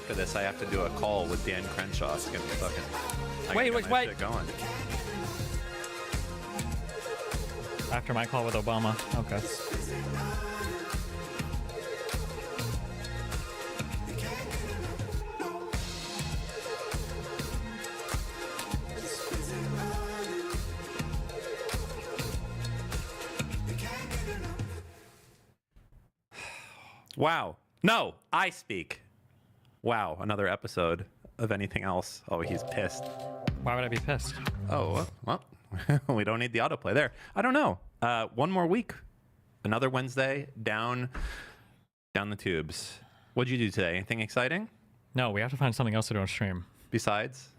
after this, I have to do a call with Dan Crenshaw. It's gonna be fucking. Wait. Shit going. After my call with Obama. Okay. Wow. No, I speak. Wow, another episode of anything else. Oh, he's pissed. Why would I be pissed? Oh, well, we don't need the autoplay there. I don't know. One more week. Another Wednesday down the tubes. What'd you do today? Anything exciting? No, we have to find something else to do on stream. Besides?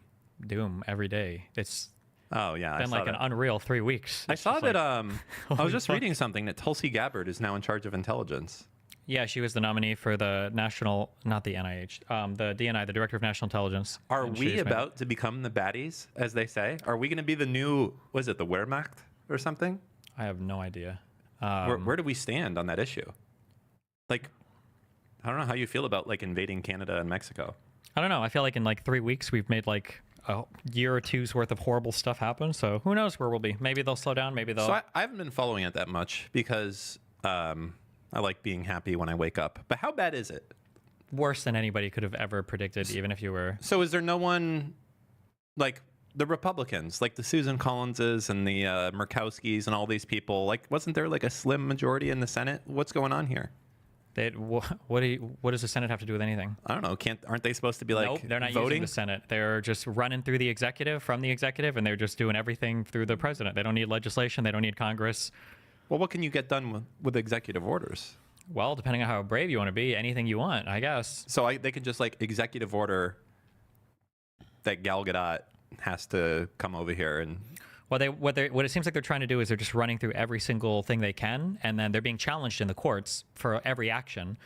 Doom every day. It's Oh, yeah. been like an unreal 3 weeks. I It's saw just that. like- I was just fuck. reading something that Tulsi Gabbard is now in charge of intelligence. Yeah, she was the nominee for the national, not the NIH, the DNI, the Director of National Intelligence. Are and we she's been- about to become the baddies, as they say? Are we going to be the new, was it the Wehrmacht or something? I have no idea. Where do we stand on that issue? Like, I don't know how you feel about like invading Canada and Mexico. I don't know. I feel like in like 3 weeks we've made like a year or two's worth of horrible stuff happen. So who knows where we'll be? Maybe they'll slow down. Maybe they'll. So I haven't been following it that much because I like being happy when I wake up. But how bad is it? Worse than anybody could have ever predicted, even if you were. So is there no one like the Republicans, like the Susan Collinses and the Murkowskis and all these people? Like, wasn't there like a slim majority in the Senate? What's going on here? What does the Senate have to do with anything? I don't know. Aren't they supposed to be like Nope, they're not voting? using the Senate. They're just running through the executive, from the executive, and they're just doing everything through the president. They don't need legislation. They don't need Congress. Well, what can you get done with executive orders? Well, depending on how brave you want to be, anything you want, I guess. So they can just like executive order that Gal Gadot has to come over here and. What it seems like they're trying to do is they're just running through every single thing they can, and then they're being challenged in the courts for every action.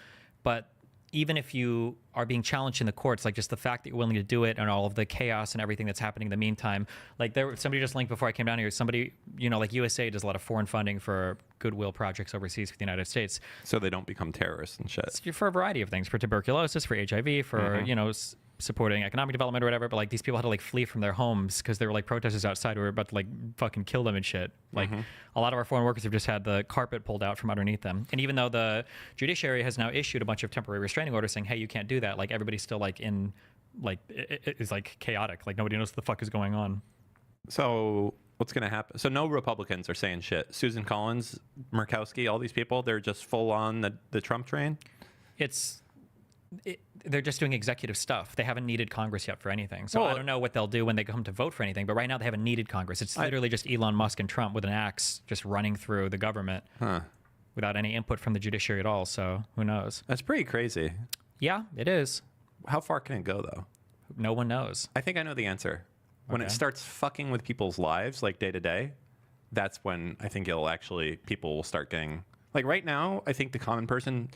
But even if you are being challenged in the courts, like just the fact that you're willing to do it and all of the chaos and everything that's happening in the meantime, like somebody just linked before I came down here, somebody, like USA does a lot of foreign funding for goodwill projects overseas for the United States. So they don't become terrorists and shit. It's for a variety of things, for tuberculosis, for HIV, for, supporting economic development or whatever. But like these people had to like flee from their homes because there were like protesters outside who were about to like fucking kill them and shit. Like a lot of our foreign workers have just had the carpet pulled out from underneath them. And even though the judiciary has now issued a bunch of temporary restraining orders saying, hey, you can't do that, like everybody's still like in like it's like chaotic. Like nobody knows what the fuck is going on. So what's going to happen? So no Republicans are saying shit. Susan Collins, Murkowski, all these people, they're just full on the Trump train. They're just doing executive stuff. They haven't needed Congress yet for anything. So Well, I don't know what they'll do when they come to vote for anything. But right now they haven't needed Congress. It's literally just Elon Musk and Trump with an axe just running through the government without any input from the judiciary at all. So who knows? That's pretty crazy. Yeah, it is. How far can it go, though? No one knows. I think I know the answer. When it Okay. starts fucking with people's lives, like day to day, that's when I think people will start getting, like right now, I think the common person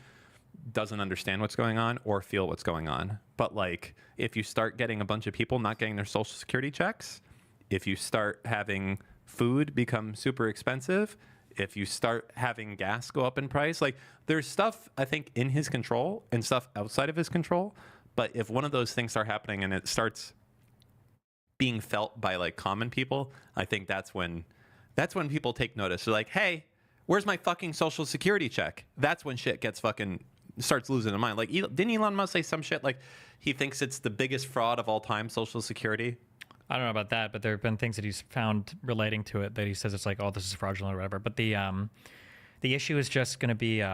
doesn't understand what's going on or feel what's going on. But like, if you start getting a bunch of people not getting their social security checks, if you start having food become super expensive, if you start having gas go up in price, like there's stuff I think in his control and stuff outside of his control. But if one of those things start happening and it starts being felt by like common people, I think that's when people take notice. They're like, hey, where's my fucking social security check? That's when shit starts losing their mind. Like, didn't Elon Musk say some shit like he thinks it's the biggest fraud of all time, Social Security? I don't know about that, but there have been things that he's found relating to it that he says it's like, oh, this is fraudulent or whatever. But the issue is just going to be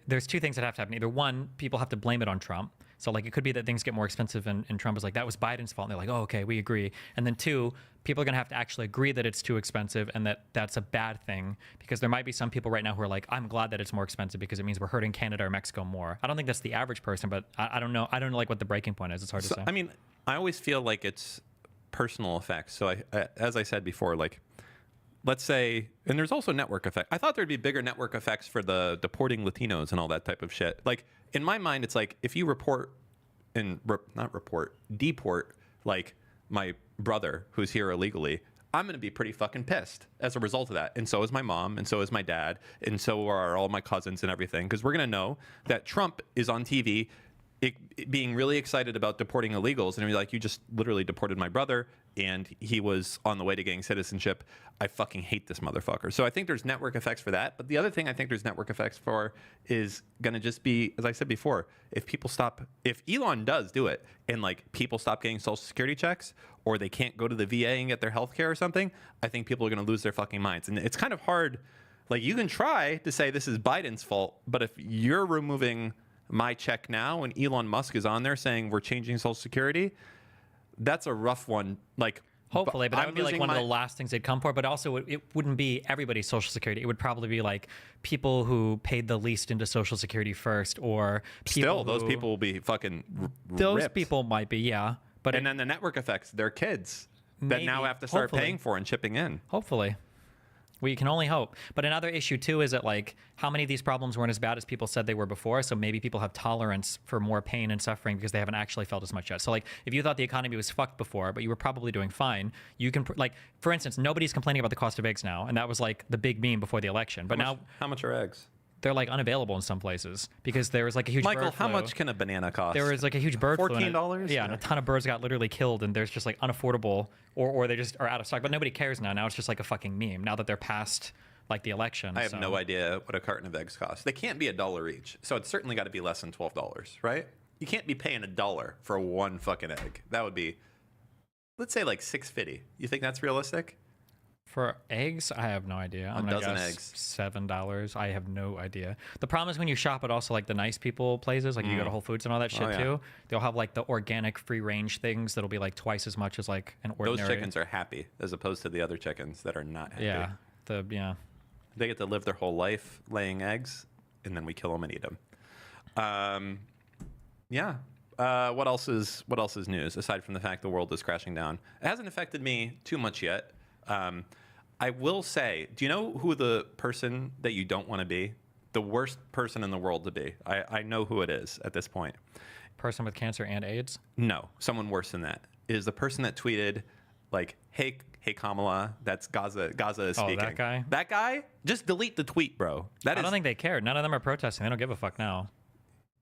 there's two things that have to happen. Either one, people have to blame it on Trump. So like it could be that things get more expensive and Trump is like, that was Biden's fault. And they're like, oh, okay, we agree. And then two, people are going to have to actually agree that it's too expensive and that that's a bad thing, because there might be some people right now who are like, I'm glad that it's more expensive because it means we're hurting Canada or Mexico more. I don't think that's the average person, but I don't know. I don't know like what the breaking point is. It's hard to say. I mean, I always feel like it's personal effects. So as I said before, like, let's say, and there's also network effect. I thought there'd be bigger network effects for the deporting Latinos and all that type of shit. Like in my mind, it's like if you deport like my brother who's here illegally, I'm going to be pretty fucking pissed as a result of that. And so is my mom, and so is my dad, and so are all my cousins and everything, because we're going to know that Trump is on TV it being really excited about deporting illegals, and be like, you just literally deported my brother, and he was on the way to getting citizenship. I fucking hate this motherfucker. So I think there's network effects for that. But the other thing I think there's network effects for is going to just be, as I said before, if Elon does do it, and like people stop getting Social Security checks, or they can't go to the VA and get their health care or something, I think people are going to lose their fucking minds. And it's kind of hard. Like, you can try to say this is Biden's fault, but if you're removing my check now and Elon Musk is on there saying we're changing Social Security, that's a rough one. Like, Hopefully, but that I'm would be like losing one of the last things they'd come for. But also, it wouldn't be everybody's Social Security. It would probably be like people who paid the least into Social Security first, or people those people will be fucking those ripped. people might be, yeah. But And then the network effects, their kids that now Maybe, have to start hopefully. paying for and chipping in. hopefully. We can only hope. But another issue too is that like how many of these problems weren't as bad as people said they were before. So maybe people have tolerance for more pain and suffering because they haven't actually felt as much yet. So like if you thought the economy was fucked before, but you were probably doing fine, you can like, for instance, nobody's complaining about the cost of eggs now, and that was like the big meme before the election. But now How much are eggs? they're like unavailable in some places because there was like a huge Michael, bird how flu. much can a banana cost? There was like a huge bird flu. and $14? Yeah, and a ton of birds got literally killed, and there's just like unaffordable, or they just are out of stock. But nobody cares now. Now it's just like a fucking meme. Now that they're past like the election. I have no idea what a carton of eggs costs. They can't be $1 each, so it's certainly got to be less than $12, right? You can't be paying $1 for one fucking egg. That would be, let's say, like $6.50. You think that's realistic? For eggs, I have no idea. I'm gonna dozen guess eggs. $7. I have no idea. The problem is when you shop at also like the nice people places, like you go to Whole Foods and all that shit yeah. too. They'll have like the organic free range things that'll be like twice as much as like an ordinary. Those chickens are happy as opposed to the other chickens that are not happy. Yeah. They get to live their whole life laying eggs, and then we kill them and eat them. Yeah. What else is news aside from the fact the world is crashing down? It hasn't affected me too much yet. I will say, do you know who the person that you don't want to be? The worst person in the world to be. I know who it is at this point. Person with cancer and AIDS. No, someone worse than that. Is the person that tweeted, like, hey Kamala, that's Gaza is speaking. that guy? That guy? Just delete the tweet, bro. I don't think they care. None of them are protesting. They don't give a fuck now.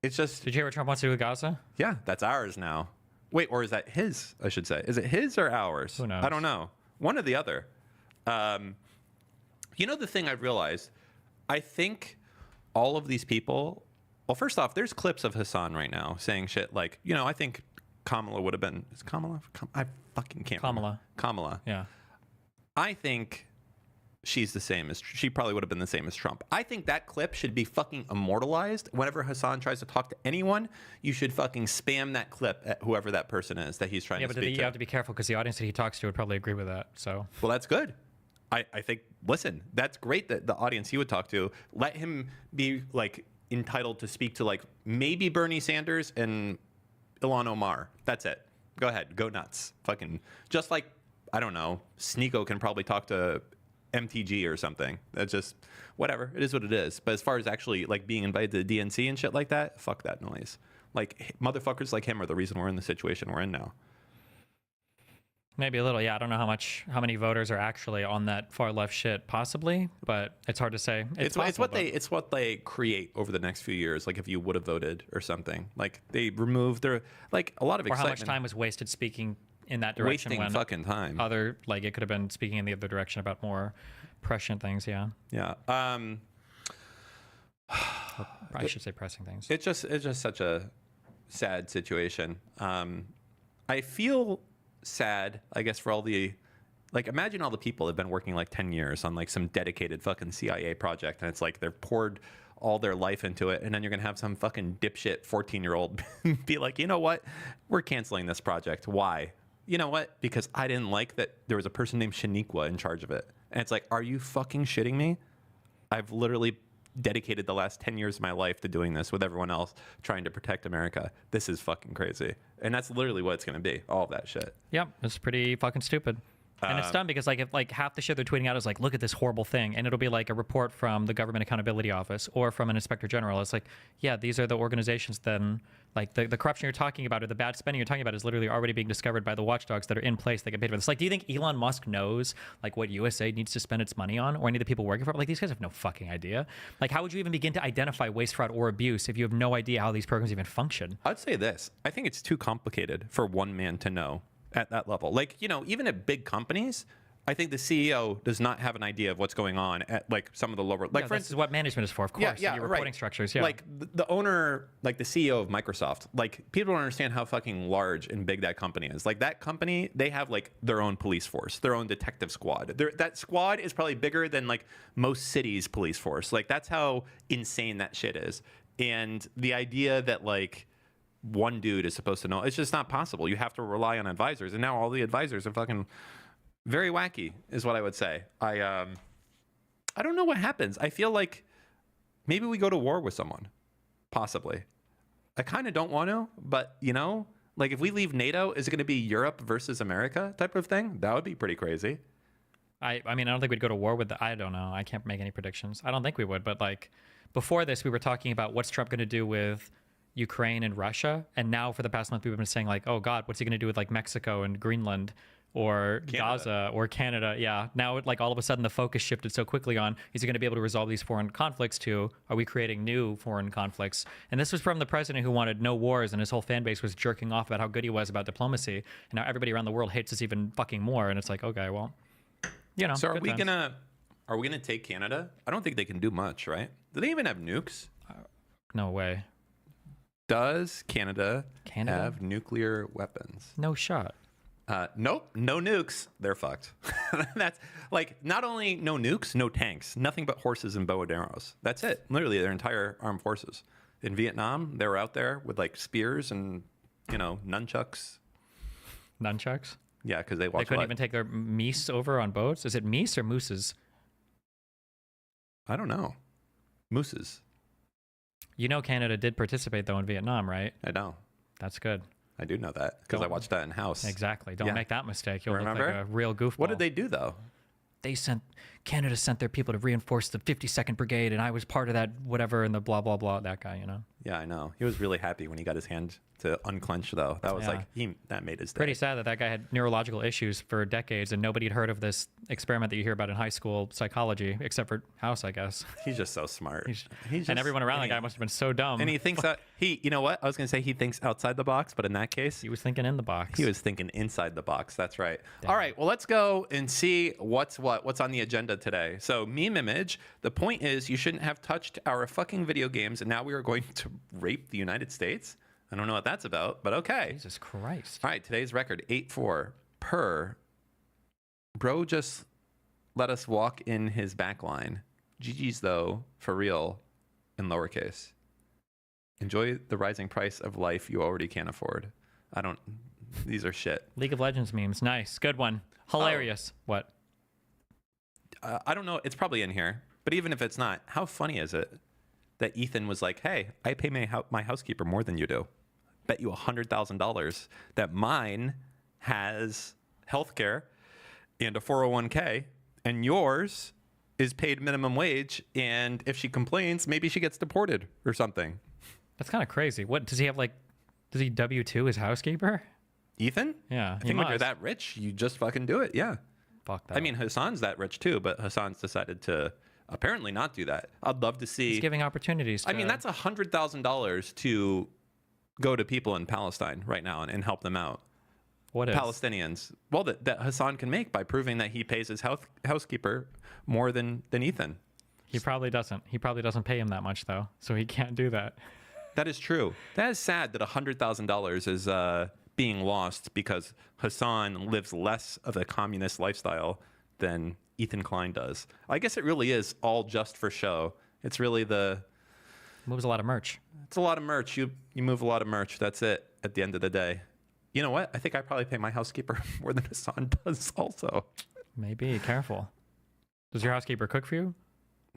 It's just, Did you hear what Trump wants to do with Gaza? yeah, that's ours now. Wait, or is that his, I should say. Is it his or ours? Who knows? I don't know. One or the other. You know the thing I've realized? I think all of these people, well, first off, there's clips of Hassan right now saying shit like, I think Kamala would have been, is Kamala? I fucking can't remember. Kamala. Yeah. I think she probably would have been the same as Trump. I think that clip should be fucking immortalized. Whenever Hassan tries to talk to anyone, you should fucking spam that clip at whoever that person is that he's trying Yeah, to but speak you to. have to be careful because the audience that he talks to would probably agree with that. So Well, that's good. I think, listen, that's great that the audience he would talk to, let him be like entitled to speak to like maybe Bernie Sanders and Ilhan Omar. That's it. Go ahead. Go nuts. Fucking, just like, I don't know, Sneeko can probably talk to MTG or something. That's just, whatever. It is what it is. But as far as actually like being invited to the DNC and shit like that, fuck that noise. Like, motherfuckers like him are the reason we're in the situation we're in now. maybe a little. Yeah, I don't know how many voters are actually on that far left shit, possibly, but it's hard to say. It's what they create over the next few years. Like if you would have voted or something. Like they remove their like a lot of or how excitement. much time was wasted speaking in that direction wasting when fucking time. other like it could have been speaking in the other direction about more prescient things. Yeah, Yeah. I should say pressing things. It's just such a sad situation. I feel sad, I guess, for all the like imagine all the people that have been working like 10 years on like some dedicated fucking CIA project, and it's like they've poured all their life into it, and then you're gonna have some fucking dipshit 14-year-old be like, you know what, we're canceling this project. Why? You know what? Because I didn't like that there was a person named Shaniqua in charge of it. And it's like, are you fucking shitting me? I've literally dedicated the last 10 years of my life to doing this with everyone else, trying to protect America. This is fucking crazy. And that's literally what it's going to be. All of that shit. Yep, it's pretty fucking stupid. And it's dumb because like if like half the shit they're tweeting out is like, look at this horrible thing, and it'll be like a report from the Government Accountability Office or from an inspector general. It's like, yeah, these are the organizations then like the corruption you're talking about or the bad spending you're talking about is literally already being discovered by the watchdogs that are in place that get paid for this. Like, do you think Elon Musk knows like what USA needs to spend its money on or any of the people working for it? Like, these guys have no fucking idea. Like, how would you even begin to identify waste, fraud, or abuse if you have no idea how these programs even function? I'd say this. I think it's too complicated for one man to know at that level. Like, even at big companies, I think the CEO does not have an idea of what's going on at like some of the lower, like Yeah, for this is what management is for, of course. yeah, your reporting right. structures. Yeah. Like the owner, like the CEO of Microsoft, like people don't understand how fucking large and big that company is. Like that company, they have like their own police force, their own detective squad. That squad is probably bigger than like most cities' police force. Like that's how insane that shit is. And the idea that like one dude is supposed to know, it's just not possible. You have to rely on advisors, and now all the advisors are fucking very wacky, is what I would say. I don't know what happens. I feel like maybe we go to war with someone, possibly. I kind of don't want to, but like if we leave NATO, is it going to be Europe versus America type of thing? That would be pretty crazy. I mean, I don't think we'd go to war with I don't know. I can't make any predictions. I don't think we would. But like before this, we were talking about what's Trump going to do with Ukraine and Russia. And now for the past month, we've been saying like, oh God, what's he going to do with like Mexico and Greenland? Or Canada. Gaza or Canada. Yeah. Now, like all of a sudden, the focus shifted so quickly on is he going to be able to resolve these foreign conflicts to are we creating new foreign conflicts? And this was from the president who wanted no wars and his whole fan base was jerking off about how good he was about diplomacy. And now everybody around the world hates us even fucking more. And it's like, okay, well, So are good we times. gonna take Canada? I don't think they can do much, right? Do they even have nukes? No way. Does Canada Canada? have nuclear weapons? No shot. Nope, no nukes. They're fucked. That's like not only no nukes, no tanks, nothing but horses and bow and arrows. That's it. Literally, their entire armed forces. In Vietnam, they were out there with like spears and nunchucks. Nunchucks? Yeah, because they They watch. couldn't even take their meese over on boats? Is it meese or mooses? I don't know. Mooses. Canada did participate, though, in Vietnam, right? I know. That's good. I do know that because I Don't- watched that in house. Exactly. Don't Yeah. make that mistake. You'll Remember? look like a real goofball. What did they do though? Canada sent their people to reinforce the 52nd Brigade, and I was part of that whatever, and the blah, blah, blah, that guy, Yeah, I know. He was really happy when he got his hand to unclench though. That was Yeah. like that made his day. Pretty sad that guy had neurological issues for decades, and nobody had heard of this experiment that you hear about in high school psychology, except for House, I guess. He's just so smart. And everyone around that guy must have been so dumb. And he thinks that you know what? I was going to say he thinks outside the box, but in that case, He was thinking in the box. he was thinking inside the box. That's right. All right. Well, let's go and see what's on the agenda today. So, meme image. The point is, you shouldn't have touched our fucking video games, and now we are going to rape the United States. I don't know what that's about, but okay. Jesus Christ. All right. Today's record 8-4 per. Bro just let us walk in his back line. GG's though, for real, in lowercase. Enjoy the rising price of life you already can't afford. These are shit. League of Legends memes. Nice. Good one. Hilarious. What? I don't know. It's probably in here. But even if it's not, how funny is it that Ethan was like, hey, I pay my housekeeper more than you do. Bet you $100,000 that mine has healthcare and a 401k and yours is paid minimum wage. And if she complains, maybe she gets deported or something. That's kind of crazy. What does he have? Does he W-2 his housekeeper? Ethan? Yeah. I think when you're that rich, you just fucking do it. Yeah. Fuck that. I mean, Hassan's that rich too, but Hassan's decided to apparently not do that. I'd love to see. he's giving opportunities. I mean, that's $100,000 to go to people in Palestine right now and help them out. what is? Palestinians. Well, that Hassan can make by proving that he pays his housekeeper more than Ethan. He probably doesn't. He probably doesn't pay him that much though, so he can't do that. That is true. That is sad that $100,000 is being lost because Hassan lives less of a communist lifestyle than Ethan Klein does. I guess it really is all just for show. It's really Moves a lot of merch. it's a lot of merch. You move a lot of merch. That's it at the end of the day. You know what? I think I probably pay my housekeeper more than Hassan does also. Maybe. Careful. Does your housekeeper cook for you?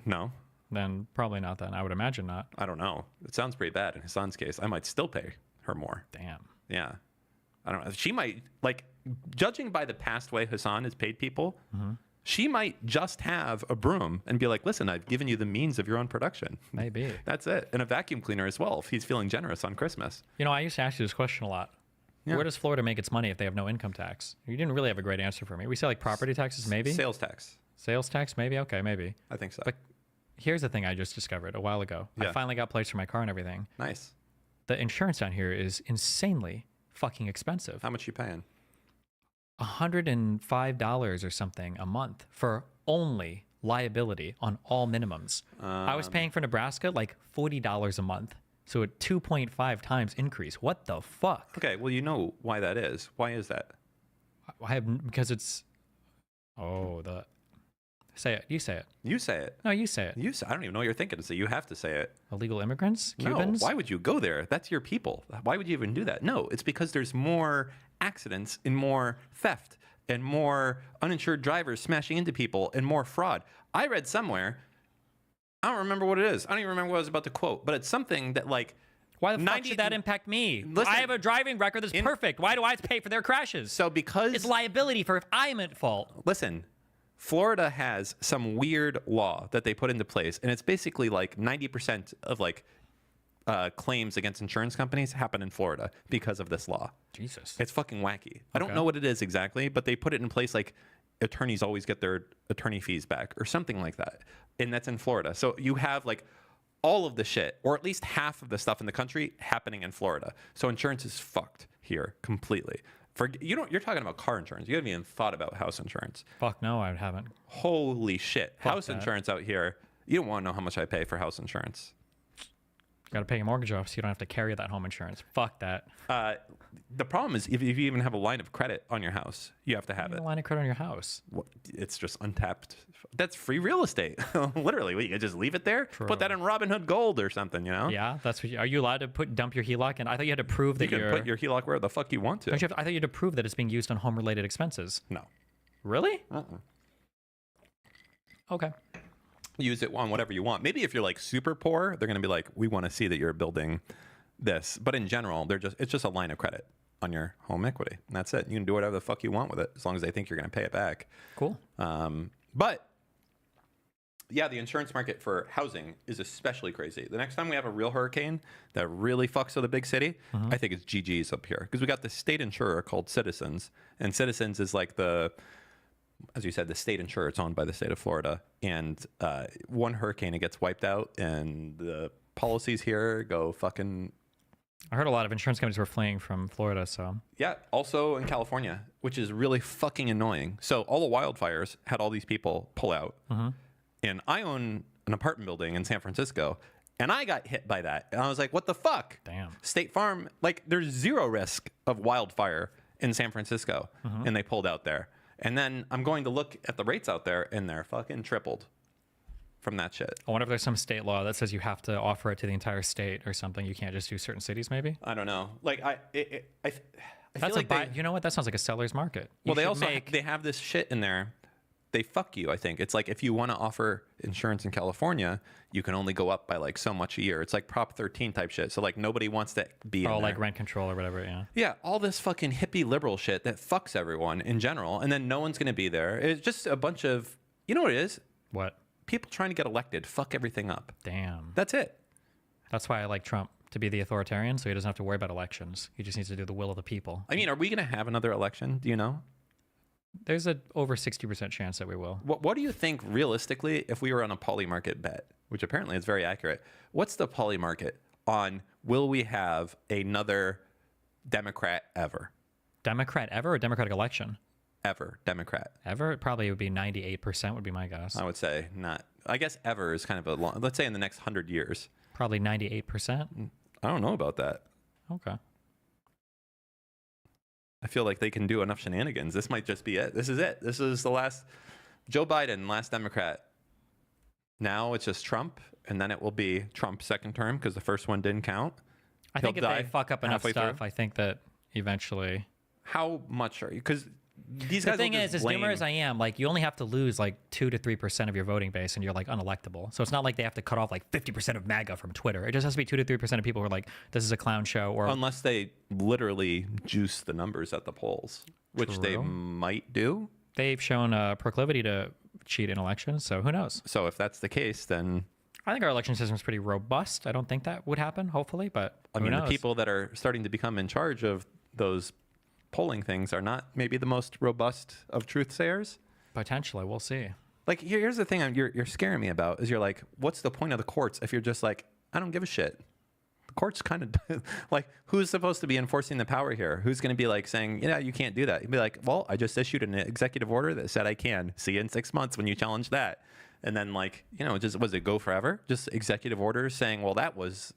No, Then probably not. Then I would imagine not. I don't know. It sounds pretty bad in Hassan's case. I might still pay her more. Damn. Yeah. I don't know. She might, like, judging by the past way Hassan has paid people, Mm-hmm. she might just have a broom and be like, listen, I've given you the means of your own production. Maybe. That's it. And a vacuum cleaner as well, if he's feeling generous on Christmas. You know, I used to ask you this question a lot. Yeah. Where does Florida make its money if they have no income tax? You didn't really have a great answer for me. We say like property taxes, maybe. Sales tax. Sales tax, maybe. Okay, maybe. I think so. But here's the thing I just discovered a while ago. Yeah. I finally got plates for my car and everything. Nice. The insurance down here is insanely fucking expensive. How much you paying? $105 or something a month for only liability on all minimums. I was paying for Nebraska like $40 a month. So a 2.5 times increase. What the fuck? Okay, well, you know why that is. Why is that? I have because it's say it. You say it. You say it. No, you say it. You say, I don't even know what you're thinking, so you have to say it. Illegal immigrants? Cubans? No, why would you go there? That's your people. Why would you even do that? No, it's because there's more accidents and more theft and more uninsured drivers smashing into people and more fraud. I read somewhere, I don't remember what it is. I don't even remember what I was about to quote, but it's something that like, Why the fuck should that impact me? Listen, I have a driving record that's perfect. Why do I have to pay for their crashes? so because It's liability for if I'm at fault. listen, Florida has some weird law that they put into place, and it's basically like 90% of like claims against insurance companies happen in Florida because of this law. Jesus. It's fucking wacky. I don't Okay. know what it is exactly, but they put it in place like attorneys always get their attorney fees back or something like that. And that's in Florida. So you have like all of the shit, or at least half of the stuff in the country happening in Florida. So insurance is fucked here completely. You're talking about car insurance. You haven't even thought about house insurance. Fuck no, I haven't. Holy shit. House that. insurance out here. You don't want to know how much I pay for house insurance. Got to pay your mortgage off so you don't have to carry that home insurance. Fuck that. The problem is if you even have a line of credit on your house, you have to have it. A line of credit on your house. It's just untapped. That's free real estate. Literally, you can just leave it there. Put that in Robinhood Gold or something, you know? Yeah, that's what. Are you allowed to dump your HELOC? And I thought you had to prove that You can put your HELOC where the fuck you want to. I thought you had to prove that it's being used on home-related expenses. No. Really? Uh-uh. Okay. Use it on whatever you want. Maybe if you're like super poor, they're going to be like, we want to see that you're building this. But in general, it's just a line of credit on your home equity. And that's it. You can do whatever the fuck you want with it as long as they think you're going to pay it back. Cool. But yeah, the insurance market for housing is especially crazy. The next time we have a real hurricane that really fucks with a big city, I think it's GG's up here. Because we got this state insurer called Citizens. And Citizens is like as you said, the state insurer. It's owned by the state of Florida. And one hurricane, it gets wiped out. And the policies here go fucking... I heard a lot of insurance companies were fleeing from Florida, so... Yeah, also in California, which is really fucking annoying. So all the wildfires had all these people pull out. And I own an apartment building in San Francisco, and I got hit by that. And I was like, what the fuck? Damn. State Farm, like there's zero risk of wildfire in San Francisco, and they pulled out there. And then I'm going to look at the rates out there, and they're fucking tripled from that shit. I wonder if there's some state law that says you have to offer it to the entire state or something. You can't just do certain cities, maybe? I don't know. Like, I That's feel like you know what? That sounds like a seller's market. well, they also they have this shit in there. They fuck you, I think. It's like if you want to offer insurance in California, you can only go up by like so much a year. It's like Prop 13 type shit. So like nobody wants to be in there. like rent control or whatever, yeah. Yeah, all this fucking hippie liberal shit that fucks everyone in general, and then no one's going to be there. It's just a bunch of, you know what it is? What? People trying to get elected fuck everything up. Damn. That's it. That's why I like Trump, to be the authoritarian, so he doesn't have to worry about elections. He just needs to do the will of the people. I mean, are we going to have another election? Do you know? There's a over 60% chance that we will. What do you think realistically if we were on a poly market bet, which apparently is very accurate? What's the poly market on will we have another Democrat ever? Democrat ever or Democratic election? Ever. Democrat. Ever? It probably would be 98% would be my guess. I would say not. I guess ever is kind of a long, let's say in the next 100 years. Probably 98%. I don't know about that. Okay. I feel like they can do enough shenanigans. This might just be it. This is it. This is the last Joe Biden, last Democrat. Now it's just Trump, and then it will be Trump's second term because the first one didn't count. I think if they fuck up enough halfway stuff, through. I think that eventually... How much are you? Because these The guys. thing will is, just as doomer blame- as I am, like you only have to lose like 2 to 3% of your voting base, and you're like unelectable. So it's not like they have to cut off like 50% of MAGA from Twitter. It just has to be 2 to 3% of people who are like, this is a clown show, or unless they literally juice the numbers at the polls, which they True. might do. they've shown a proclivity to cheat in elections. So who knows? So if that's the case, then I think our election system is pretty robust. I don't think that would happen, hopefully, but I who mean, knows? the people that are starting to become in charge of those polling things are not maybe the most robust of truth sayers. Potentially, we'll see. Like, here's the thing you're scaring me about is you're like, what's the point of the courts if you're just like, I don't give a shit? The courts kind of like, who's supposed to be enforcing the power here? Who's going to be like saying, yeah, you can't do that? You'd be like, well, I just issued an executive order that said I can. See you in 6 months when you challenge that. And then, like, you know, just was it go forever? Just executive orders saying, well, that was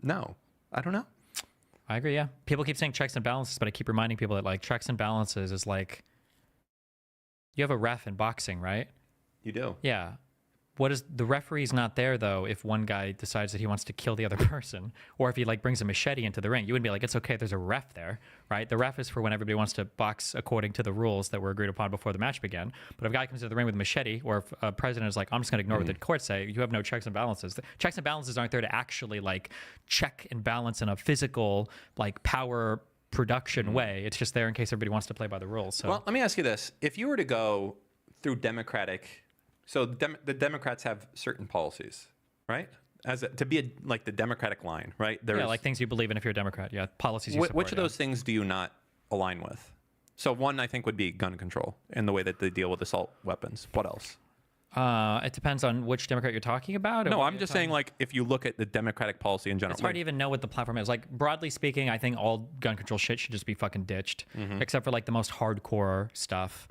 no. I don't know. I agree, yeah. People keep saying checks and balances, but I keep reminding people that like checks and balances is like you have a ref in boxing, right? You do. Yeah. What is the referee's not there though if one guy decides that he wants to kill the other person, or if he like brings a machete into the ring. You wouldn't be like, it's okay, there's a ref there, right? The ref is for when everybody wants to box according to the rules that were agreed upon before the match began. But if a guy comes to the ring with a machete, or if a president is like, I'm just going to ignore what the courts say, you have no checks and balances. The checks and balances aren't there to actually like check and balance in a physical like power production way. It's just there in case everybody wants to play by the rules. So Well, let me ask you this: if you were to go through Democratic, so the Democrats have certain policies, right? To be like the Democratic line, right? There's yeah, like things you believe in if you're a Democrat. Yeah, policies you support. which of yeah. those things do you not align with? So one, I think, would be gun control and the way that they deal with assault weapons. What else? It depends on which Democrat you're talking about. or No, what I'm you're just talking- saying, like, if you look at the Democratic policy in general, It's hard to even know what the platform is. Like, broadly speaking, I think all gun control shit should just be fucking ditched, except for like the most hardcore stuff.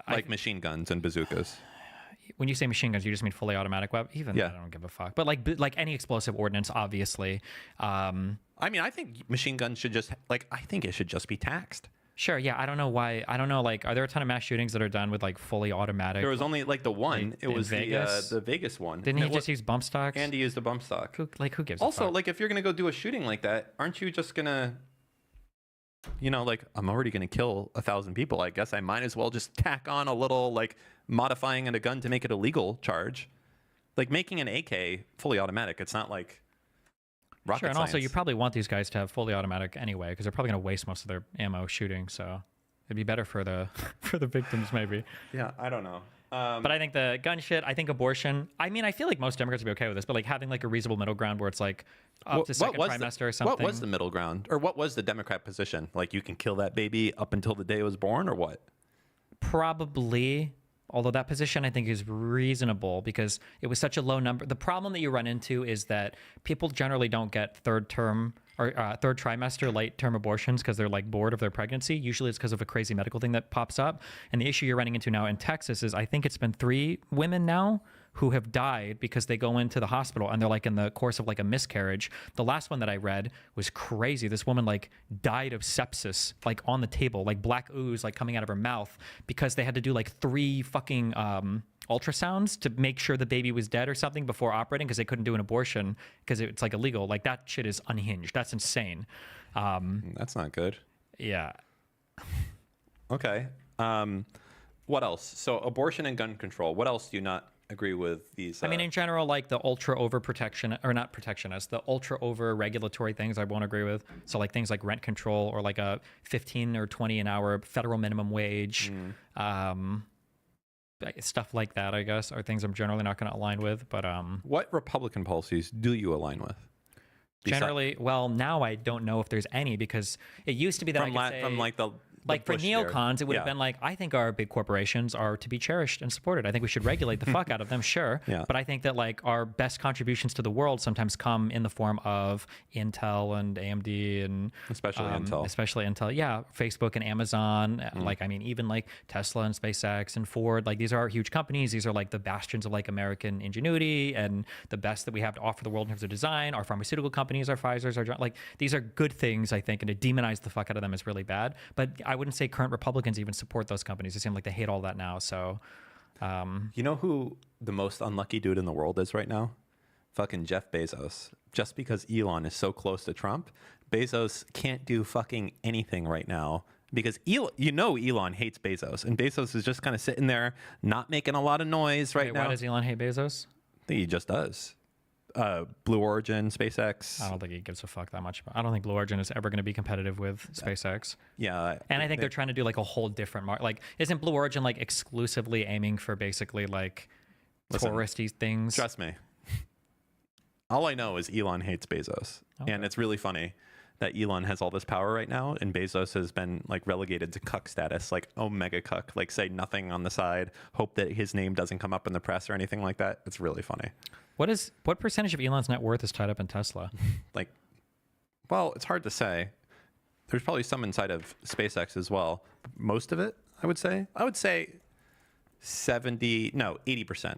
like machine guns and bazookas. When you say machine guns, you just mean fully automatic weapon. Even Yeah. I don't give a fuck. But like any explosive ordnance, obviously. I mean, I think machine guns should just I think it should just be taxed. Sure, yeah. I don't know why. I don't know. Like, are there a ton of mass shootings that are done with like fully automatic? There was only like the one. It in was Vegas? the Vegas one. Didn't And he it just was- use bump stocks? And he used a bump stock. Who gives Also, a fuck? like, if you're gonna go do a shooting like that, aren't you just gonna, like, I'm already gonna kill 1,000 people. I guess I might as well just tack on a little like modifying in a gun to make it a legal charge. Like making an AK fully automatic. It's not like rocket Sure, and also science. you probably want these guys to have fully automatic anyway, because they're probably going to waste most of their ammo shooting. So it'd be better for the for the victims maybe. Yeah, I don't know. But I think the gun shit. I think abortion. I mean, I feel like most Democrats would be okay with this, but like having like a reasonable middle ground where it's like up to second trimester or something. What was the middle ground, or what was the Democrat position? Like, you can kill that baby up until the day it was born, or what? Probably. Although that position I think is reasonable because it was such a low number. The problem that you run into is that people generally don't get third term or third trimester late term abortions because they're like bored of their pregnancy. Usually it's because of a crazy medical thing that pops up. And the issue you're running into now in Texas is I think it's been 3 women now who have died because they go into the hospital and they're like in the course of like a miscarriage. The last one that I read was crazy. This woman like died of sepsis, like on the table, like black ooze like coming out of her mouth because they had to do like 3 fucking ultrasounds to make sure the baby was dead or something before operating because they couldn't do an abortion because it's like illegal. Like that shit is unhinged. That's insane. That's not good. Yeah. Okay. What else? So abortion and gun control. What else do you not agree with these? I mean, in general, like the ultra over protection or not protectionist, the ultra over regulatory things I won't agree with. So like things like rent control or like a 15 or 20 an hour federal minimum wage, stuff like that, I guess, are things I'm generally not going to align with. But what Republican policies do you align with? generally, well, now I don't know if there's any because it used to be that From, I could say, from like the like for Bush era. neocons, it would have Yeah. been like, I think our big corporations are to be cherished and supported. I think we should regulate the fuck out of them, sure. Yeah. But I think that like our best contributions to the world sometimes come in the form of Intel and AMD and Especially Intel. Especially Intel. Yeah. Facebook and Amazon. Like, I mean, even like Tesla and SpaceX and Ford, like these are huge companies. These are like the bastions of like American ingenuity and the best that we have to offer the world in terms of design. Our pharmaceutical companies, our Pfizer's, our like these are good things, I think, and to demonize the fuck out of them is really bad. But I wouldn't say current Republicans even support those companies. It seems like they hate all that now. So You know who the most unlucky dude in the world is right now? Fucking Jeff Bezos. Just because Elon is so close to Trump, Bezos can't do fucking anything right now because Elon hates Bezos, and Bezos is just kind of sitting there, not making a lot of noise right Wait, now. why does Elon hate Bezos? I think he just does. Blue Origin, SpaceX. I don't think he gives a fuck that much. I don't think Blue Origin is ever going to be competitive with SpaceX. Yeah, And I think they're trying to do like a whole different market. Like, isn't Blue Origin like exclusively aiming for basically like touristy things? trust me. All I know is Elon hates Bezos, and it's really funny that Elon has all this power right now, and Bezos has been like relegated to cuck status, like mega cuck, like say nothing on the side, hope that his name doesn't come up in the press or anything like that. It's really funny. What percentage of Elon's net worth is tied up in Tesla? Like, well, it's hard to say. There's probably some inside of SpaceX as well. Most of it, I would say. I would say 80%.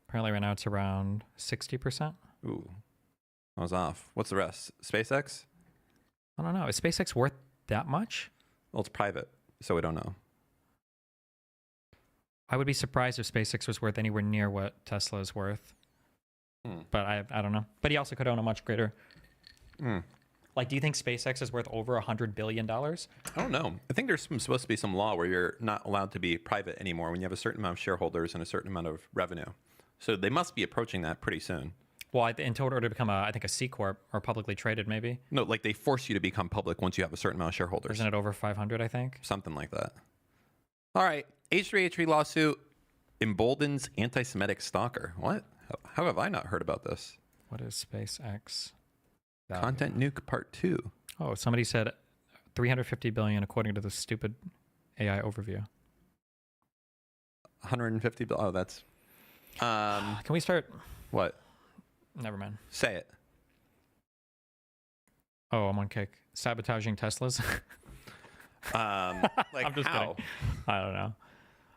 Apparently, right now it's around 60%. Ooh, I was off. What's the rest? SpaceX? I don't know. Is SpaceX worth that much? Well, it's private, so we don't know. I would be surprised if SpaceX was worth anywhere near what Tesla is worth. But I don't know. But he also could own a much greater. Like, do you think SpaceX is worth over $100 billion? I don't know. I think there's supposed to be some law where you're not allowed to be private anymore when you have a certain amount of shareholders and a certain amount of revenue. So they must be approaching that pretty soon. Well, in order to become I think a C corp or publicly traded, maybe. No, like they force you to become public once you have a certain amount of shareholders. Isn't it over 500? I think. Something like that. All right. H3H3 lawsuit emboldens anti-Semitic stalker. What? How have I not heard about this? What is SpaceX? Content nuke part 2. Oh, somebody said 350 billion according to the stupid AI overview. 150 billion. Oh, that's. Can we start? What? Never mind. Say it. Oh, I'm on kick. Sabotaging Teslas. Like I'm just how? kidding. I don't know.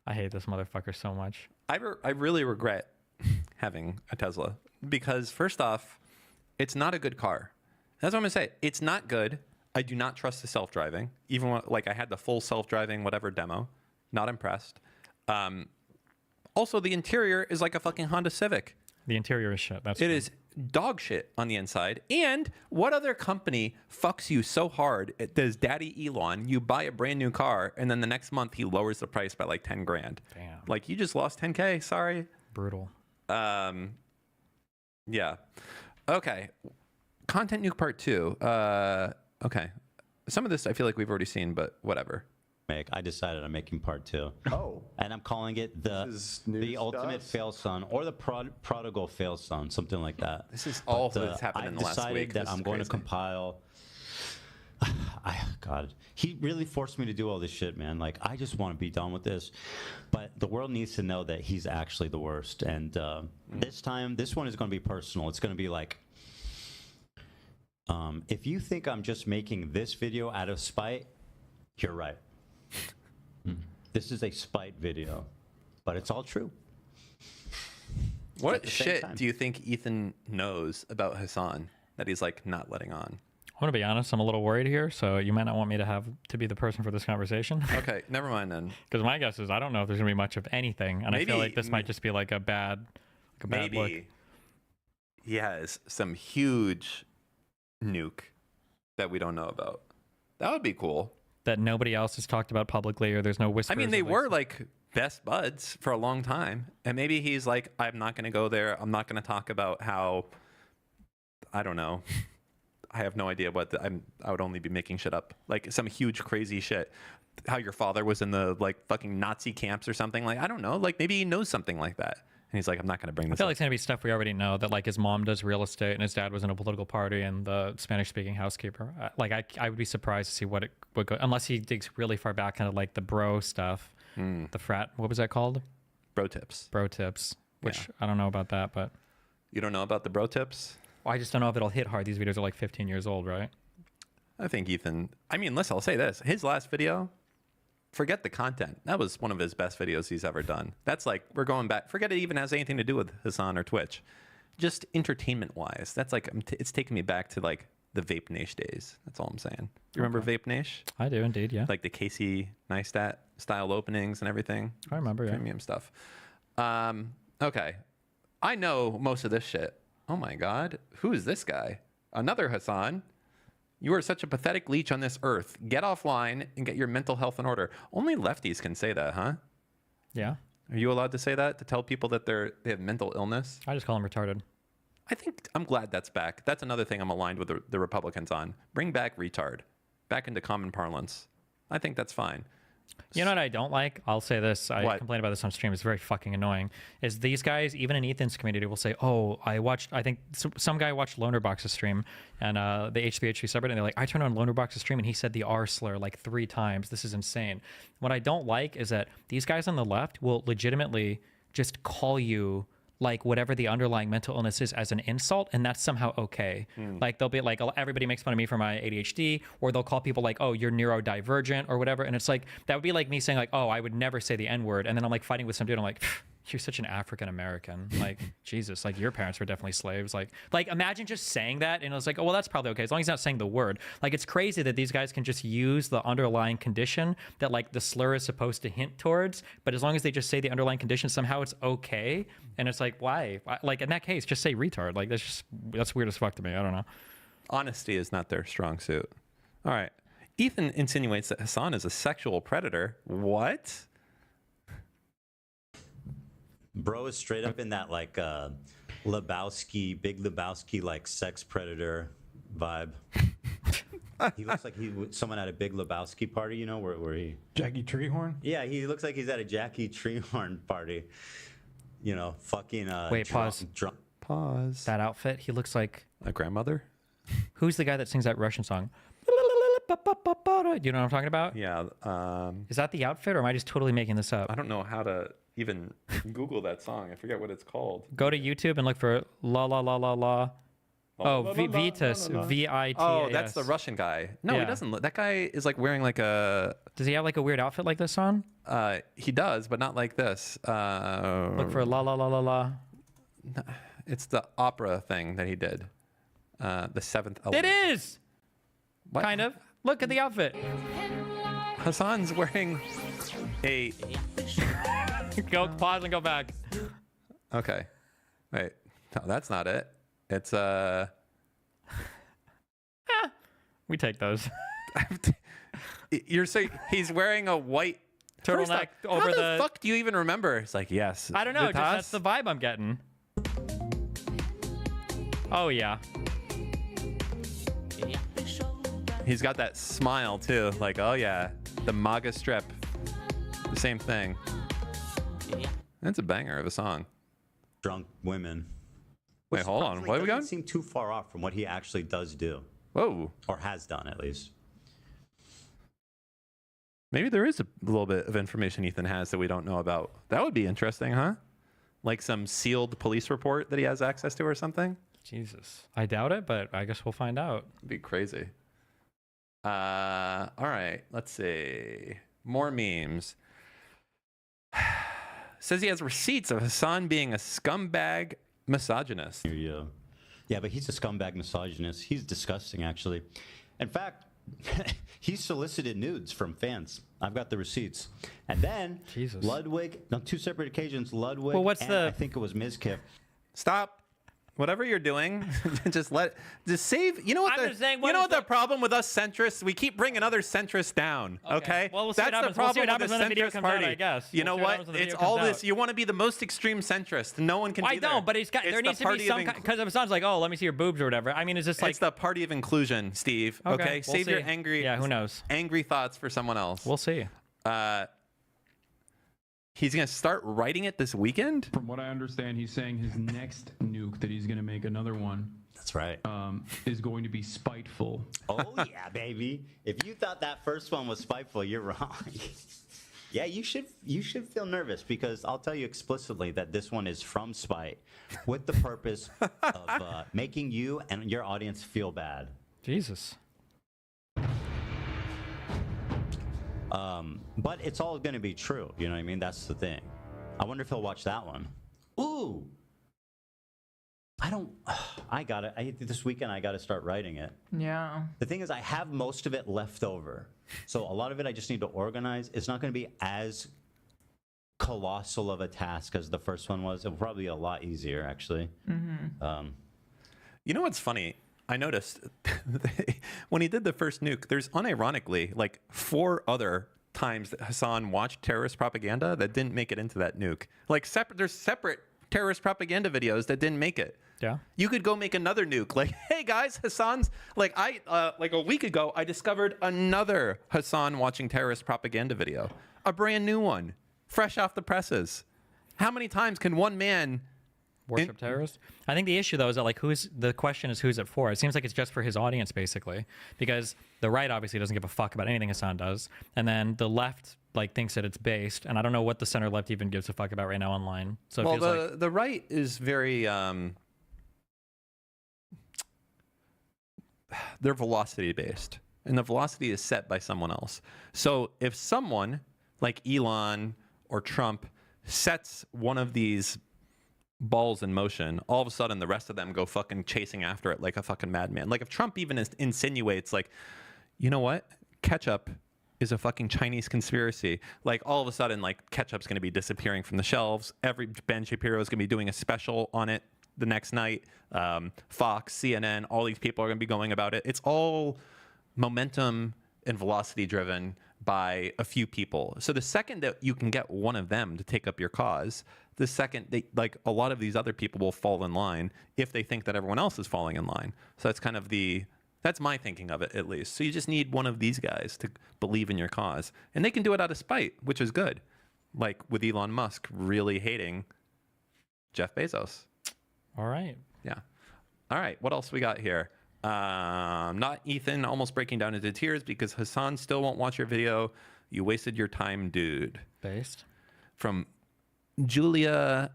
I hate this motherfucker so much. I really regret having a Tesla because first off, it's not a good car. That's what I'm gonna say. It's not good. I do not trust the self-driving. Even when, like I had the full self-driving whatever demo. Not impressed. Also, the interior is like a fucking Honda Civic. The interior is shit. That's It true. is dog shit on the inside. And what other company fucks you so hard? Does Daddy Elon? You buy a brand new car, and then the next month he lowers the price by like 10 grand. Damn. Like you just lost 10K. Sorry. Brutal. Yeah. Okay. Content nuke part 2. Okay. Some of this I feel like we've already seen, but whatever. I decided I'm making part 2. Oh. And I'm calling it the ultimate fail son or the prodigal fail son, something like that. This is all that's happened in the last week. I decided that I'm going to compile. God, he really forced me to do all this shit, man. Like, I just want to be done with this. But the world needs to know that he's actually the worst. And this time, this one is going to be personal. It's going to be like, if you think I'm just making this video out of spite, you're right. This is a spite video, but it's all true. What shit do you think Ethan knows about Hassan that he's like not letting on? I'm gonna be honest. I'm a little worried here, so you might not want me to be the person for this conversation. Okay, never mind then. Because my guess is I don't know if there's gonna be much of anything, and I feel Maybe- like this might just be like a bad look. Maybe he has some huge nuke that we don't know about. That would be cool. That nobody else has talked about publicly, or there's no whispers. I mean, they of, were like best buds for a long time, and maybe he's like, I'm not going to go there. I'm not going to talk about how. I don't know. I have no idea what I would only be making shit up, like some huge crazy shit. How your father was in the like fucking Nazi camps or something. Like I don't know. Like maybe he knows something like that, and he's like, I'm not going to bring I this feel up. like it's gonna be stuff we already know. That like his mom does real estate, and his dad was in a political party, and the Spanish-speaking housekeeper. Like I would be surprised to see what it would go, unless he digs really far back, kind of like the bro stuff, the frat. What was that called? Bro tips. Bro tips. Which Yeah. I don't know about that, but You don't know about the bro tips? I just don't know if it'll hit hard. These videos are like 15 years old, right? I think Ethan. I mean, listen, I'll say this: his last video. Forget the content. That was one of his best videos he's ever done. That's like we're going back. Forget it even has anything to do with Hassan or Twitch. Just entertainment wise, that's like it's taking me back to like the Vape Nation days. That's all I'm saying. Do you remember Vape Nation? I do indeed, yeah. Like the Casey Neistat style openings and everything. I remember, yeah. Premium stuff. Okay, I know most of this shit. Oh my God, who is this guy? Another Hassan. You are such a pathetic leech on this earth. Get offline and get your mental health in order. Only lefties can say that, huh? Yeah. Are you allowed to say that, to tell people that they have mental illness? I just call him retarded. I think I'm glad that's back. That's another thing I'm aligned with the Republicans on. Bring back retard, back into common parlance. I think that's fine. You know what I don't like? I'll say this. I What? complain about this on stream. It's very fucking annoying. Is these guys, even in Ethan's community, will say, "Oh, I think some guy watched Lonerbox's stream and the H3H3 subreddit, and they're like, I turned on Lonerbox's stream and he said the R slur like 3 times. This is insane." What I don't like is that these guys on the left will legitimately just call you like whatever the underlying mental illness is as an insult, and that's somehow okay. Like they'll be like, "Oh, everybody makes fun of me for my ADHD," or they'll call people like, "Oh, you're neurodivergent," or whatever. And it's like, that would be like me saying like, "Oh, I would never say the N-word," and then I'm like fighting with some dude. I'm like, "You're such an African American." Like, Jesus, like your parents were definitely slaves. Like imagine just saying that, and it's like, "Oh, well, that's probably okay as long as he's not saying the word." Like, it's crazy that these guys can just use the underlying condition that like the slur is supposed to hint towards, but as long as they just say the underlying condition, somehow it's okay. And it's like, why? Like in that case, just say retard. Like that's weird as fuck to me. I don't know. Honesty is not their strong suit. All right. Ethan insinuates that Hassan is a sexual predator. What? Bro is straight up in that like Lebowski, Big Lebowski, like sex predator vibe. He looks like someone at a Big Lebowski party, you know, where he. Jackie Treehorn? Yeah, he looks like he's at a Jackie Treehorn party. You know, fucking. Wait, pause. Drunk. Pause. That outfit, he looks like. A grandmother? Who's the guy that sings that Russian song? Do you know what I'm talking about? Yeah. Is that the outfit, or am I just totally making this up? I don't know how to even Google that song. I forget what it's called. Go to YouTube and look for La La La La La. Oh, Vitas, Vitas. Oh, that's the Russian guy. No, he Yeah. doesn't. That guy is like wearing like a. Does he have like a weird outfit like this on? He does, but not like this. Look for La La La La La. It's the opera thing that he did. The Seventh It Element. is! What? Kind of. Look at the outfit. Hassan's wearing a. Go pause and go back. Okay. Wait. No, that's not it. It's We take those. You're saying he's wearing a white First Turtleneck off, over how the. fuck do you even remember? It's like, yes. I don't know. Just, Vitas? that's the vibe I'm getting. Oh yeah. He's got that smile too. Like, oh yeah, the MAGA strip. The same thing. That's a banger of a song. Drunk women. Wait, hold on. What have we got? Doesn't seem too far off from what he actually does do, Whoa. or has done at least. Maybe there is a little bit of information Ethan has that we don't know about. That would be interesting, huh? Like some sealed police report that he has access to or something? Jesus. I doubt it, but I guess we'll find out. It'd be crazy. All right. Let's see. More memes. Says he has receipts of Hassan being a scumbag misogynist. Here you go. Yeah, but he's a scumbag misogynist. He's disgusting, actually. In fact, he solicited nudes from fans. I've got the receipts. And then Jesus. Ludwig, on 2 separate occasions, Ludwig Well, what's and the- I think it was Mizkif. Stop. Whatever you're doing, just save. You know what? I'm just saying, you what know is what the the- problem with us centrists? We keep bringing other centrists down. Okay. Well, we'll see what That's the happens. We'll see problem what with happens the when the video centrist comes out, party. I guess. You We'll know see what what? happens when the It's video all comes this. out. You want to be the most extreme centrist. No one can I be there. don't, but there the needs to be party of some because if it sounds like, oh, let me see your boobs or whatever. I mean, it's just like it's the party of inclusion, Steve. Okay. we'll Save your see. angry. Yeah, who knows? Angry thoughts for someone else. We'll see. He's gonna start writing it this weekend. From what I understand, he's saying his next nuke that he's going to make another one That's right. is going to be spiteful. Oh, yeah, baby. If you thought that first one was spiteful, you're wrong. Yeah, you should feel nervous because I'll tell you explicitly that this one is from spite with the purpose of making you and your audience feel bad. Jesus. But it's all going to be true. You know what I mean? That's the thing. I wonder if he'll watch that one. Ooh. This weekend I got to start writing it. Yeah. The thing is, I have most of it left over. So a lot of it I just need to organize. It's not going to be as colossal of a task as the first one was. It'll probably be a lot easier, actually. You know what's funny? I noticed when he did the first nuke, there's unironically like 4 other times that Hassan watched terrorist propaganda that didn't make it into that nuke. Like there's separate terrorist propaganda videos that didn't make it. Yeah. You could go make another nuke. Like, hey guys, Hassan's like like a week ago, I discovered another Hassan watching terrorist propaganda video, a brand new one, fresh off the presses. How many times can one man Worship terrorists? I think the issue though is that like the question is who's it for? It seems like it's just for his audience basically, because the right obviously doesn't give a fuck about anything Hassan does, and then the left like thinks that it's based, and I don't know what the center left even gives a fuck about right now online. So it well, feels like the right is very they're velocity based, and the velocity is set by someone else. So if someone like Elon or Trump sets one of these balls in motion, all of a sudden the rest of them go fucking chasing after it like a fucking madman. Like if Trump even insinuates like, you know what, ketchup is a fucking Chinese conspiracy, like all of a sudden like ketchup's going to be disappearing from the shelves. Ben Shapiro is going to be doing a special on it the next night. Fox, CNN, all these people are going to be going about it. It's all momentum and velocity driven by a few people. So the second that you can get one of them to take up your cause, the second they, like a lot of these other people will fall in line if they think that everyone else is falling in line. So that's kind of that's my thinking of it, at least. So you just need one of these guys to believe in your cause, and they can do it out of spite, which is good. Like with Elon Musk really hating Jeff Bezos. all right. Yeah. All right. What else we got here? Not Ethan almost breaking down into tears because Hassan still won't watch your video. You wasted your time, dude. Based. From Julia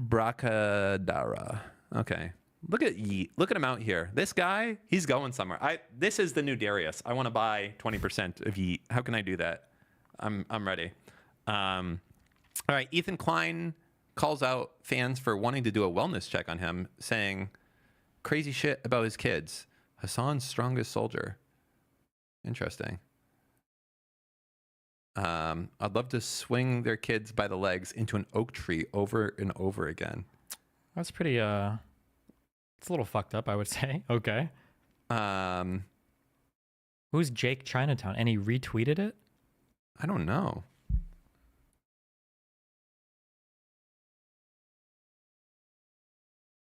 Bracadara. Okay. Look at Yeet. Look at him out here. This guy, he's going somewhere. This is the new Darius. I want to buy 20% of Yeet. How can I do that? I'm ready. All right. Ethan Klein calls out fans for wanting to do a wellness check on him, saying crazy shit about his kids. Hassan's strongest soldier. Interesting. I'd love to swing their kids by the legs into an oak tree over and over again. That's pretty it's a little fucked up, I would say. Okay. Who's Jake Chinatown? And he retweeted it? I don't know.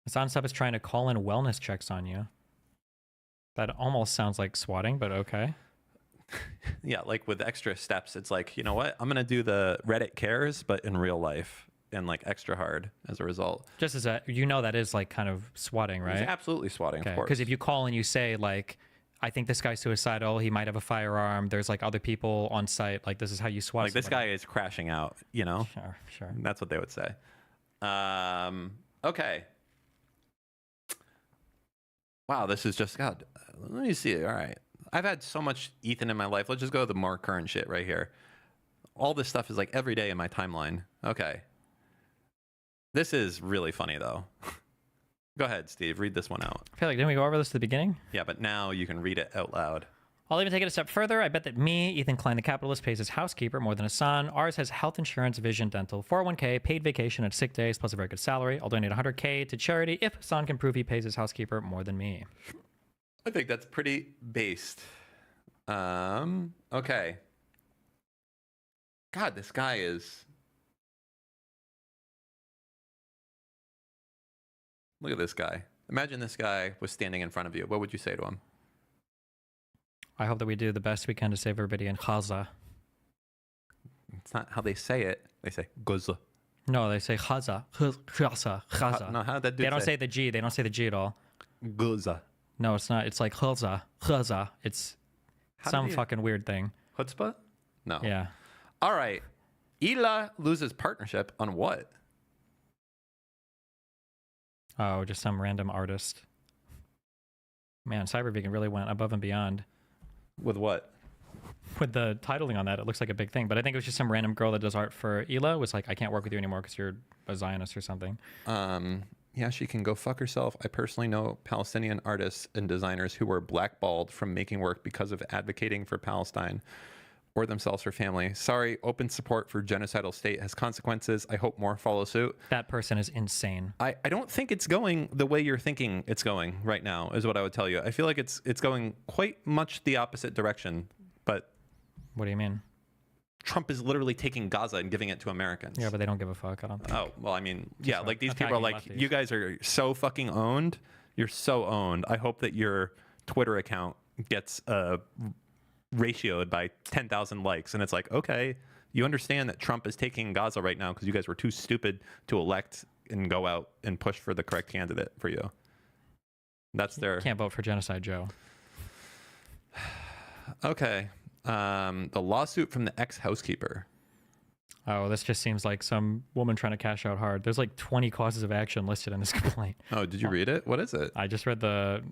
Hassan Sub is trying to call in wellness checks on you. That almost sounds like swatting, but okay. Yeah, like with extra steps, it's like, you know what? I'm going to do the Reddit cares, but in real life and like extra hard as a result. Just as that is like kind of swatting, right? It's absolutely swatting, of course. Because if you call and you say like, I think this guy's suicidal, he might have a firearm, there's like other people on site, like this is how you swat like this guy is crashing out, you know? Sure. That's what they would say. Okay. Wow, this is just, God, let me see. All right. I've had so much Ethan in my life. Let's just go to the more current shit right here. All this stuff is like every day in my timeline. Okay. This is really funny, though. Go ahead, Steve. Read this one out. I feel like, didn't we go over this at the beginning? Yeah, but now you can read it out loud. I'll even take it a step further. I bet that me, Ethan Klein, the capitalist, pays his housekeeper more than Hassan. Ours has health insurance, vision, dental, 401k, paid vacation, and sick days, plus a very good salary. I'll donate 100k to charity if Hassan can prove he pays his housekeeper more than me. I think that's pretty based. Okay. God, this guy is... Look at this guy. Imagine this guy was standing in front of you. What would you say to him? I hope that we do the best we can to save everybody in Gaza. It's not how they say it. They say Gaza. No, they say Gaza. Gaza. No, how did that dude They don't say the G. They don't say the G at all. Gaza. No, it's not. It's like Gaza. Gaza. It's some fucking weird thing. Chutzpah? No. Yeah. All right. Ela loses partnership on what? Oh, just some random artist. Man, Cybervegan really went above and beyond. With what? With the titling on that, it looks like a big thing. But I think it was just some random girl that does art for Ela was like, I can't work with you anymore because you're a Zionist or something. Yeah, she can go fuck herself. I personally know Palestinian artists and designers who were blackballed from making work because of advocating for Palestine. or themselves or family. Sorry, open support for genocidal state has consequences. I hope more follow suit. That person is insane. I don't think it's going the way you're thinking it's going right now, is what I would tell you. I feel like it's going quite much the opposite direction, but What do you mean? Trump is literally taking Gaza and giving it to Americans. Yeah, but they don't give a fuck. I don't think. Oh, well, I mean, yeah, for like these people are like, attacking lefties. you guys are so fucking owned. You're so owned. I hope that your Twitter account gets ratioed by 10,000 likes. And it's like, okay, you understand that Trump is taking Gaza right now because you guys were too stupid to elect and go out and push for the correct candidate for you. That's their... Can't vote for Genocide Joe. Okay. The lawsuit from the ex-housekeeper. Oh, this just seems like some woman trying to cash out hard. There's like 20 causes of action listed in this complaint. Oh, did you read it? What is it? I just read the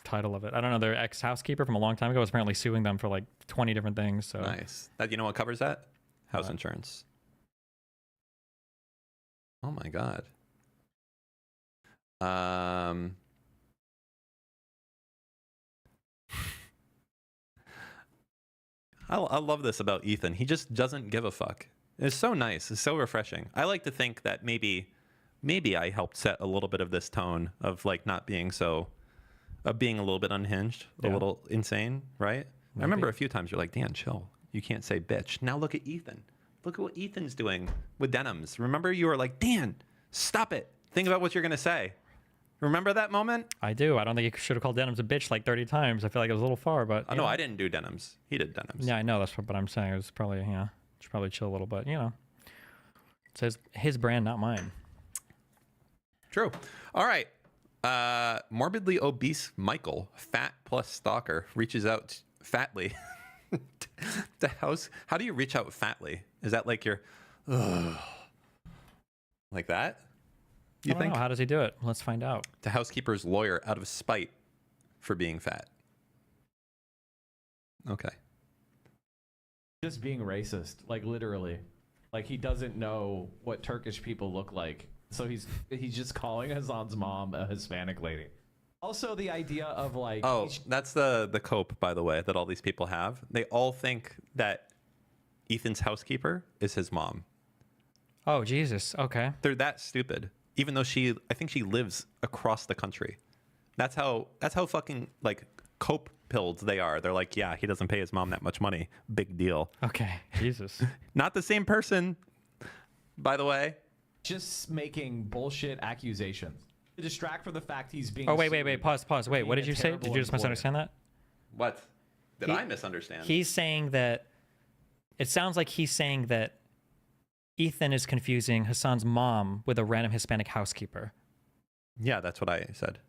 title of it. I don't know. Their ex-housekeeper from a long time ago was apparently suing them for like 20 different things. So Nice. That, you know what covers that? House insurance. Oh my God. I love this about Ethan. He just doesn't give a fuck. It's so nice. It's so refreshing. I like to think that maybe I helped set a little bit of this tone of like not being so, of being a little bit unhinged, a Yeah. little insane, right? I remember a few times you're like, Dan, chill. You can't say bitch. Now look at Ethan. Look at what Ethan's doing with denims. Remember you were like, Dan, stop it. Think about what you're going to say. Remember that moment? I do. I don't think you should have called denims a bitch like 30 times. I feel like it was a little far, but Oh, no, I didn't do denims. He did denims. yeah, I know. That's what I'm saying. It was probably, should probably chill a little bit, It says his brand, not mine. True. All right. Morbidly obese Michael, fat plus stalker, reaches out fatly to house. How do you reach out fatly? Is that like your, like that? You I don't think? know. How does he do it? Let's find out. To housekeeper's lawyer out of spite for being fat. Okay. Just being racist, like literally. Like he doesn't know what Turkish people look like. So he's just calling Hassan's mom a Hispanic lady. Also the idea of like Oh, that's the cope, by the way, that all these people have. They all think that Ethan's housekeeper is his mom. Oh, Jesus. Okay. They're that stupid. Even though I think she lives across the country. That's how fucking like cope pilled they are. They're like, yeah, he doesn't pay his mom that much money. Big deal. Okay. Jesus. Not the same person, by the way. just making bullshit accusations to distract from the fact he's being Oh, wait. sued Pause. for Wait, what being did a you say? terrible Did you just employer. misunderstand that? What? Did He- I misunderstand? He's saying that it sounds like he's saying that Ethan is confusing Hassan's mom with a random Hispanic housekeeper. Yeah, that's what I said.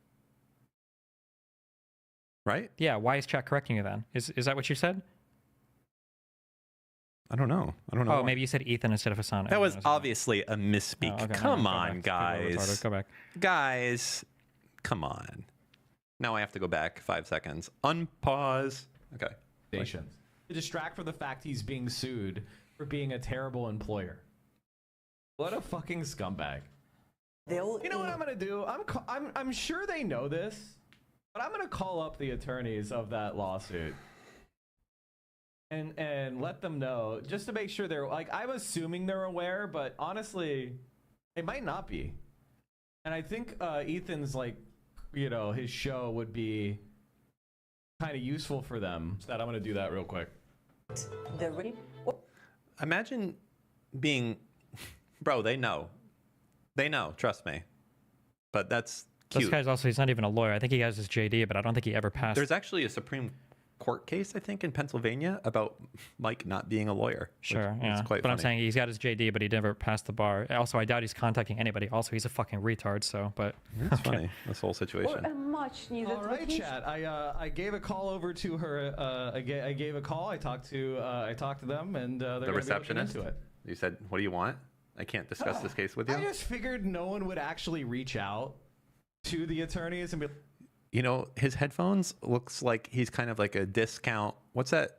Right? Yeah, why is chat correcting you then? Is that what you said? I don't know. Oh, why. maybe you said Ethan instead of Hassan. That was Everyone knows obviously a misspeak. that. Oh, okay, Come no, go on, back. People are guys. retarded. Go back. Guys, come on. Now I have to go back 5 seconds. Unpause. Okay. accusations to distract from the fact he's being sued for being a terrible employer. What a fucking scumbag. You know what I'm gonna do? I'm sure they know this, but I'm gonna call up the attorneys of that lawsuit and let them know just to make sure they're like. I'm assuming they're aware, but honestly, they might not be. And I think Ethan's like, his show would be kind of useful for them. So that I'm gonna do that real quick. Imagine being, bro, they know. They know, trust me. But that's This cute. guy's also, he's not even a lawyer. I think he has his JD, but I don't think he ever passed. There's actually a Supreme Court case, I think, in Pennsylvania about Mike not being a lawyer. Sure, which yeah. is quite But I'm funny. saying he's got his JD, but he never passed the bar. Also, I doubt he's contacting anybody. Also, he's a fucking retard, so, but... It's funny, this whole situation. A much needed All right, vacation. chat. I gave a call over to her. I gave a call. I talked to them, and they're The gonna be looking receptionist? into it. You said, what do you want? I can't discuss this case with you. I just figured no one would actually reach out to the attorneys and be. You know, his headphones looks like he's kind of like a discount. What's that?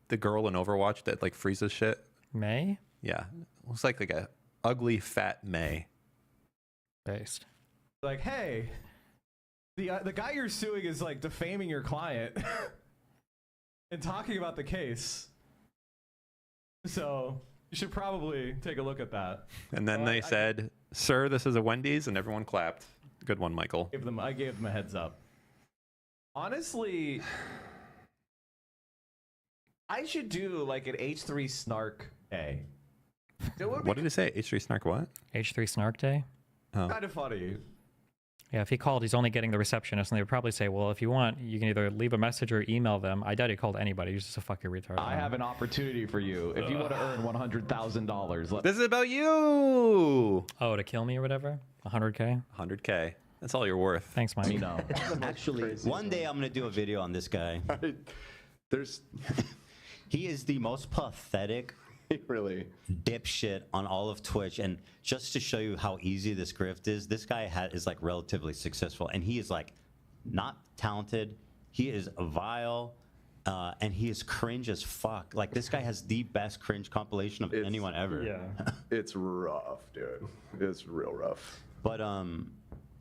The girl in Overwatch that like freezes shit? May? Yeah. Looks like a ugly fat May. Based. Like, hey, the guy you're suing is like defaming your client and talking about the case. So you should probably take a look at that. And then they said, "Sir, this is a Wendy's," and everyone clapped. Good one, Michael. I gave them a heads up. Honestly, I should do like an H3 Snark day. It would be What did it say? H3 Snark what? H3 Snark Day. kind of funny. Yeah, if he called, he's only getting the receptionist, and they would probably say, well, if you want, you can either leave a message or email them. I doubt he called anybody. He's just a fucking retard. I have an opportunity for you. If you want to earn $100,000, This is about you. Oh, to kill me or whatever? 100K? 100K. That's all you're worth. Thanks, Mike. let me know. Actually, one day I'm gonna do a video on this guy. There's He is the most pathetic really. dipshit on all of Twitch, and just to show you how easy this grift is, this guy is like relatively successful, and he is like not talented. He is vile, and he is cringe as fuck. Like this guy has the best cringe compilation of anyone ever. Yeah. It's rough, dude. It's real rough. But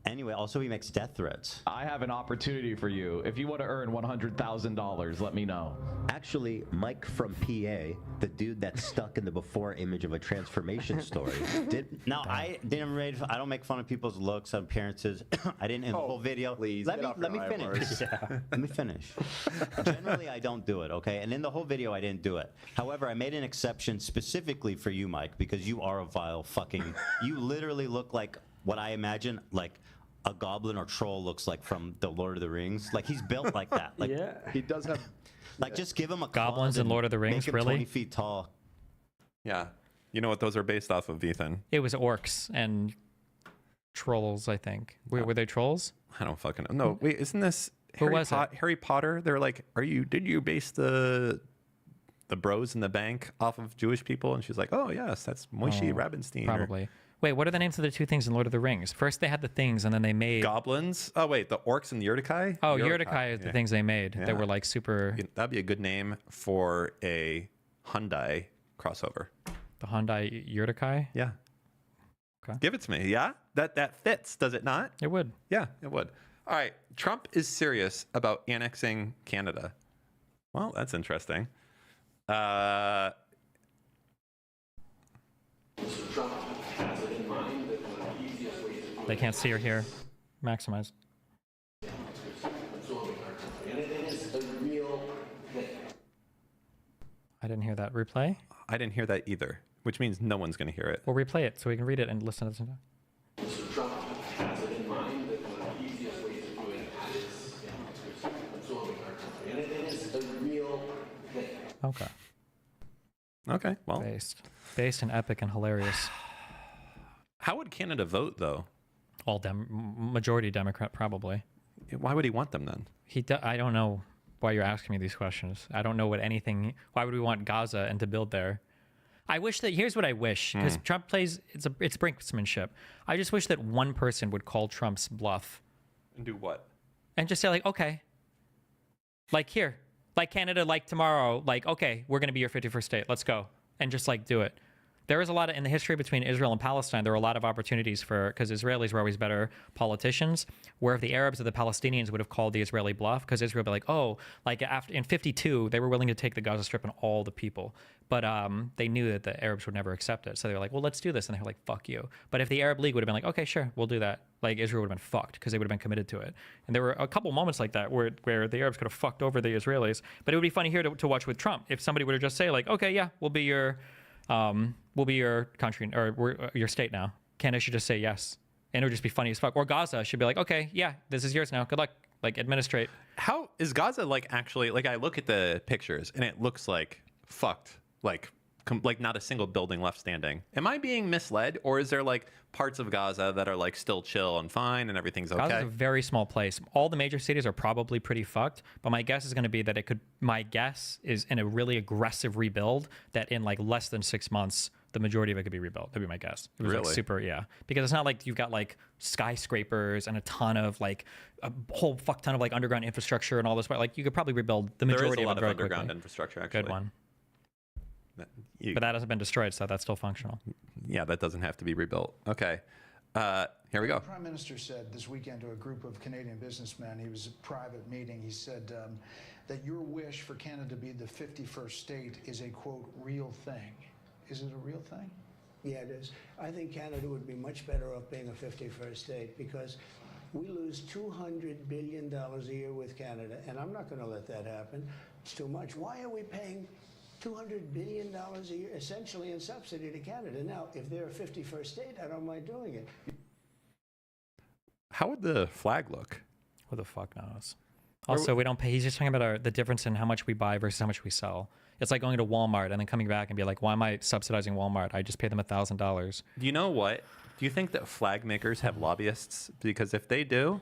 anyway, also he makes death threats. I have an opportunity for you. If you want to earn $100,000, let me know. Actually, Mike from PA, the dude that's stuck in the before image of a transformation story. I don't make fun of people's looks and appearances. I didn't in the whole video. please, let get off me your high finish. horse. Let me finish. Generally, I don't do it. Okay, and in the whole video, I didn't do it. However, I made an exception specifically for you, Mike, because you are a vile fucking. You literally look like what I imagine like a goblin or troll looks like from the Lord of the Rings. Like he's built like that. Like, Yeah. He does have. Like just give him a Goblins club in Lord of the and Rings, make him really? 20 feet tall. Yeah. You know what those are based off of, Ethan? It was orcs and trolls, I think. Were they trolls? I don't fucking know. No, wait, isn't this Who was it? Harry Potter? They're like, did you base the bros in the bank off of Jewish people? And she's like, oh yes, that's Moshe Rabinstein. or Probably. Wait, what are the names of the two things in Lord of the Rings? First they had the things, and then they made... Goblins. Oh wait, the orcs and the Urtikai? Oh, Urtikai is the yeah. things they made Yeah. that were like super... That'd be a good name for a Hyundai crossover. The Hyundai Urtikai? Yeah. Okay. Give it to me. Yeah? That fits, does it not? It would. Yeah, it would. All right. Trump is serious about annexing Canada. Well, that's interesting. They can't see or hear. Maximize. I didn't hear that. Replay? I didn't hear that either, which means no one's going to hear it. Well, replay it so we can read it and listen to it. Okay. Okay. Well, Based and epic and hilarious. how would Canada vote, though? Majority Democrat, probably. Why would he want them then? I don't know why you're asking me these questions. I don't know what anything. Why would we want Gaza and to build there? I wish that. Here's what I wish, because Trump plays. It's brinksmanship. I just wish that one person would call Trump's bluff And do what? and just say like, okay, like here, like Canada, like tomorrow, like okay, we're gonna be your 51st state. Let's go, and just like do it. There is a lot in the history between Israel and Palestine. There were a lot of opportunities because Israelis were always better politicians. Where if the Arabs or the Palestinians would have called the Israeli bluff, because Israel would be like, oh, like after in '52 they were willing to take the Gaza Strip and all the people, but they knew that the Arabs would never accept it. So they were like, well, let's do this, and they were like, fuck you. But if the Arab League would have been like, okay, sure, we'll do that, like Israel would have been fucked because they would have been committed to it. And there were a couple moments like that where the Arabs could have fucked over the Israelis. But it would be funny here to watch with Trump if somebody would have just say like, okay, yeah, we'll be your country or we're your state now. Canada should just say yes, and it would just be funny as fuck. Or Gaza should be like, okay, yeah, this is yours now. Good luck. Like administrate. How is Gaza like actually? Like I look at the pictures and it looks like fucked. Like not a single building left standing. Am I being misled, or is there like parts of Gaza that are like still chill and fine and everything's okay? Gaza's a very small place. All the major cities are probably pretty fucked, but my guess is going to be that my guess is in a really aggressive rebuild that in like less than 6 months, the majority of it could be rebuilt. That'd be my guess. It was like Really? super, yeah. Because it's not like you've got like skyscrapers and a ton of like a whole fuck ton of like underground infrastructure and all this. But like you could probably rebuild the There majority is a lot of of it very underground quickly. infrastructure actually. Good one. You- But that hasn't been destroyed, so that's still functional. yeah, that doesn't have to be rebuilt. Okay. Here we go. The Prime Minister said this weekend to a group of Canadian businessmen, he was a private meeting, he said, that your wish for Canada to be the 51st state is a, quote, real thing. Is it a real thing? Yeah, it is. I think Canada would be much better off being a 51st state because we lose $200 billion a year with Canada, and I'm not going to let that happen. It's too much. Why are we paying $200 billion a year essentially in subsidy to Canada? Now, if they're a 51st state, I don't mind doing it. How would the flag look? Who the fuck knows? Also, we don't pay. He's just talking about the difference in how much we buy versus how much we sell. It's like going to Walmart and then coming back and be like, why am I subsidizing Walmart? I just paid them $1,000. Do you know what? Do you think that flag makers have lobbyists? Because if they do,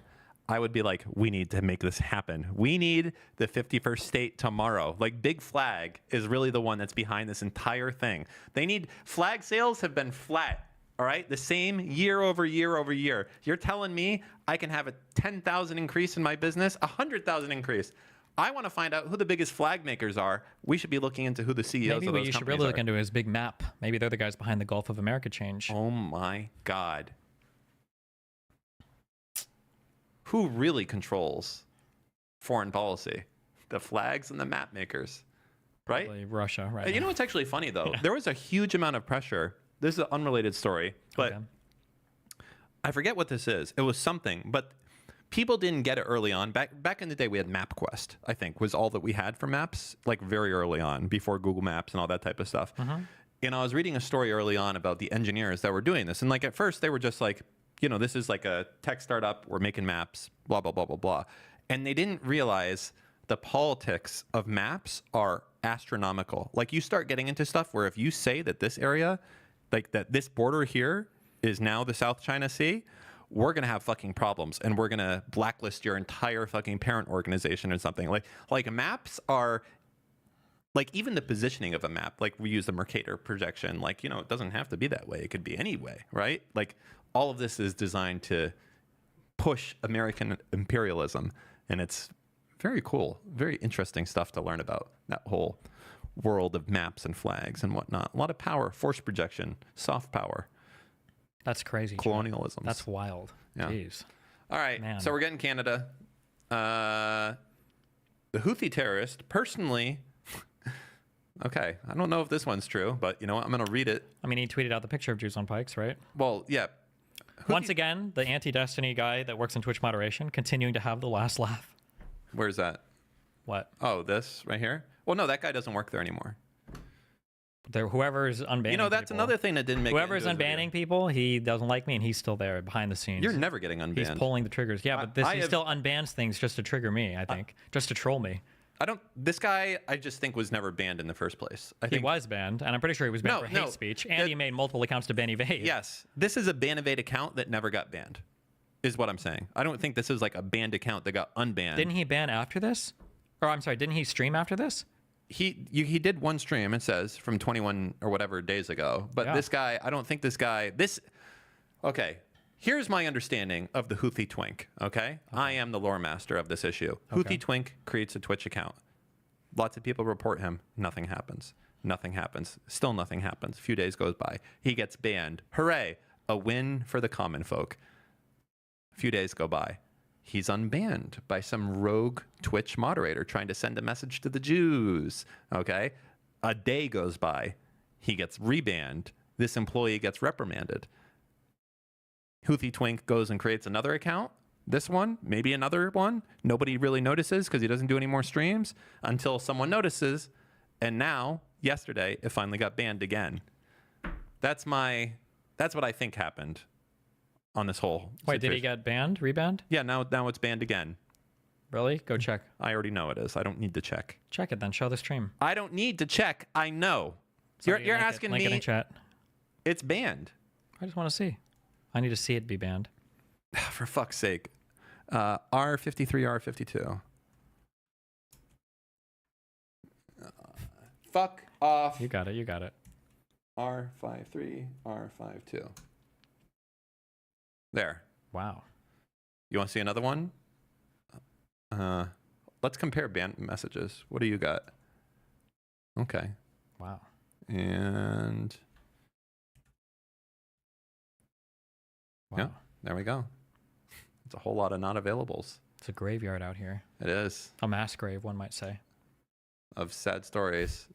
I would be like, we need to make this happen. We need the 51st state tomorrow. Like, Big Flag is really the one that's behind this entire thing. They need, flag sales have been flat, all right? The same year over year over year. You're telling me I can have a 10,000 increase in my business, 100,000 increase. I want to find out who the biggest flag makers are. We should be looking into who the CEOs Maybe of those what you should companies really look are. into is Big Map. Maybe they're the guys behind the Gulf of America change. Oh my God. Who really controls foreign policy? The flags and the map makers, right? Probably Russia, right? You know what's actually funny though? There was a huge amount of pressure. This is an unrelated story, but Okay. I forget what this is. It was something, but people didn't get it early on. Back in the day, we had MapQuest, I think, was all that we had for maps, like very early on, before Google Maps and all that type of stuff. And I was reading a story early on about the engineers that were doing this. And like at first, they were just like, you know, this is like a tech startup. We're making maps, blah, blah, blah, blah, blah. And they didn't realize the politics of maps are astronomical. Like you start getting into stuff where if you say that this area, like that this border here is now the South China Sea, we're going to have fucking problems and we're going to blacklist your entire fucking parent organization or something. Like maps are, like even the positioning of a map, like we use the Mercator projection, like, you know, it doesn't have to be that way. It could be any way, right? Like all of this is designed to push American imperialism. And it's very cool, very interesting stuff to learn about, that whole world of maps and flags and whatnot. A lot of power, force projection, soft power. That's crazy. Colonialism. That's wild. Yeah. Jeez. All right, Man. so we're getting Canada. The Houthi terrorist, personally, okay, I don't know if this one's true, but you know what? I'm going to read it. I mean, he tweeted out the picture of Jews on Pikes, right? Well, yeah. Once again, the anti-Destiny guy that works in Twitch moderation continuing to have the last laugh. Where's that? What? Oh, this right here? Well, no, that guy doesn't work there anymore. Whoever's unbanning You know, that's people. another thing that didn't make it Whoever's into his unbanning video. people, he doesn't like me, and he's still there behind the scenes. You're never getting unbanned. He's pulling the triggers. Yeah, but this I he have- still unbans things just to trigger me, I think. Just to troll me. This guy, I just think was never banned in the first place. I He think was banned, and I'm pretty sure he was banned No, for no, hate speech, and that- he made multiple accounts to ban evade. Yes, this is a Banivate account that never got banned, is what I'm saying. I don't think this is like a banned account that got unbanned. Didn't he ban after this? Or I'm sorry, didn't he stream after this? He did one stream, it says, from 21 or whatever days ago. But Yeah. this guy, I don't think this guy, okay, here's my understanding of the Houthi twink, okay? I am the lore master of this issue. Okay. Houthi twink creates a Twitch account. Lots of people report him. Nothing happens. Nothing happens. Still nothing happens. A few days goes by. He gets banned. Hooray, a win for the common folk. A few days go by. He's unbanned by some rogue Twitch moderator trying to send a message to the Jews. Okay. A day goes by. He gets rebanned. This employee gets reprimanded. Houthi Twink goes and creates another account. This one, maybe another one. Nobody really notices because he doesn't do any more streams until someone notices. And now, yesterday, it finally got banned again. That's what I think happened on this whole Wait, did he situation. get banned? Rebanned? Yeah, now it's banned again. Really? Go check. I already know it is. I don't need to check. Check it then. Show the stream. I don't need to check. I know. Sorry, You're link it- asking link it me. in chat. It's banned. I just want to see. I need to see it be banned. For fuck's sake. R53, R52. Fuck off. You got it. You got it. R53, R52. There. Wow. You want to see another one? Let's compare ban messages. What do you got? Okay. Wow. And Wow. yeah, there we go. It's a whole lot of not availables. It's a graveyard out here. It is. A mass grave, one might say. Of sad stories.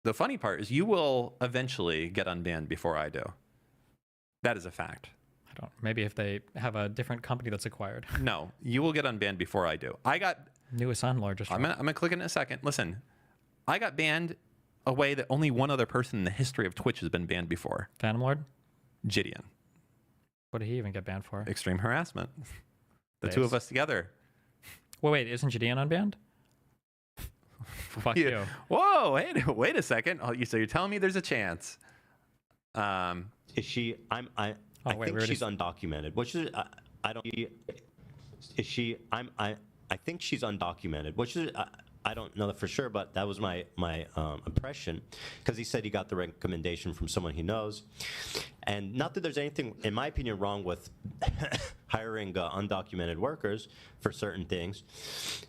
The funny part is you will eventually get unbanned before I do. That is a fact. I don't. Maybe if they have a different company that's acquired. No, you will get unbanned before I do. I got. Newest Unlord just. I'm gonna click it in a second. Listen, I got banned a way that only one other person in the history of Twitch has been banned before. Phantom Lord. Gideon. What did he even get banned for? Extreme harassment. The Days. two of us together. Well, wait, isn't Gideon unbanned? Fuck you. Whoa, wait a second. Oh, so you're telling me there's a chance? Is she? I think she's undocumented. Which is I don't. Is she? I think she's undocumented. Which is I don't know that for sure, but that was my impression, because he said he got the recommendation from someone he knows, and not that there's anything, in my opinion, wrong with hiring undocumented workers for certain things,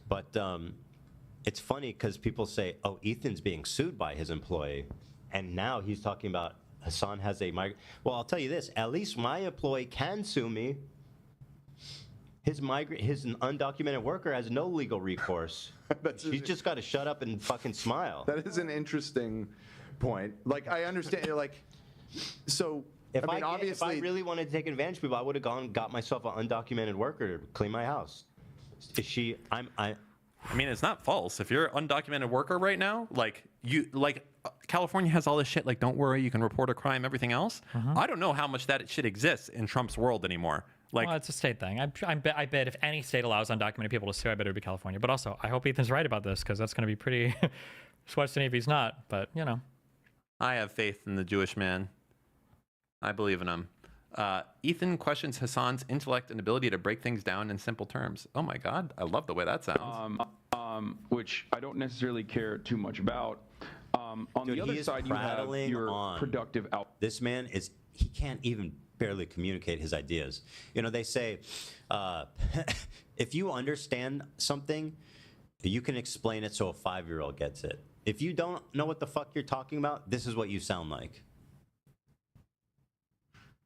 but it's funny because people say, "Oh, Ethan's being sued by his employee," and now he's talking about Hassan has a migrant. Well, I'll tell you this: at least my employee can sue me. His undocumented worker has no legal recourse. He's just got to shut up and fucking smile. That is an interesting point. Like, I understand. Like, so If I mean, obviously, if I really wanted to take advantage of people, I would have gone and got myself an undocumented worker to clean my house. Is she? I mean, it's not false. If you're an undocumented worker right now, California has all this shit. Like, don't worry, you can report a crime, everything else. I don't know how much that shit exists in Trump's world anymore. Like, well, it's a state thing. I bet if any state allows undocumented people to sue, I bet it would be California. But also, I hope Ethan's right about this, because that's going to be pretty sweats to me if he's not. But, you know. I have faith in the Jewish man. I believe in him. Ethan questions Hassan's intellect and ability to break things down in simple terms. Oh my God, I love the way that sounds. Which I don't necessarily care too much about. On Dude, the other side, you have your productive out. This man he can't even barely communicate his ideas. You know, they say, if you understand something, you can explain it so a 5-year-old gets it. If you don't know what the fuck you're talking about, this is what you sound like.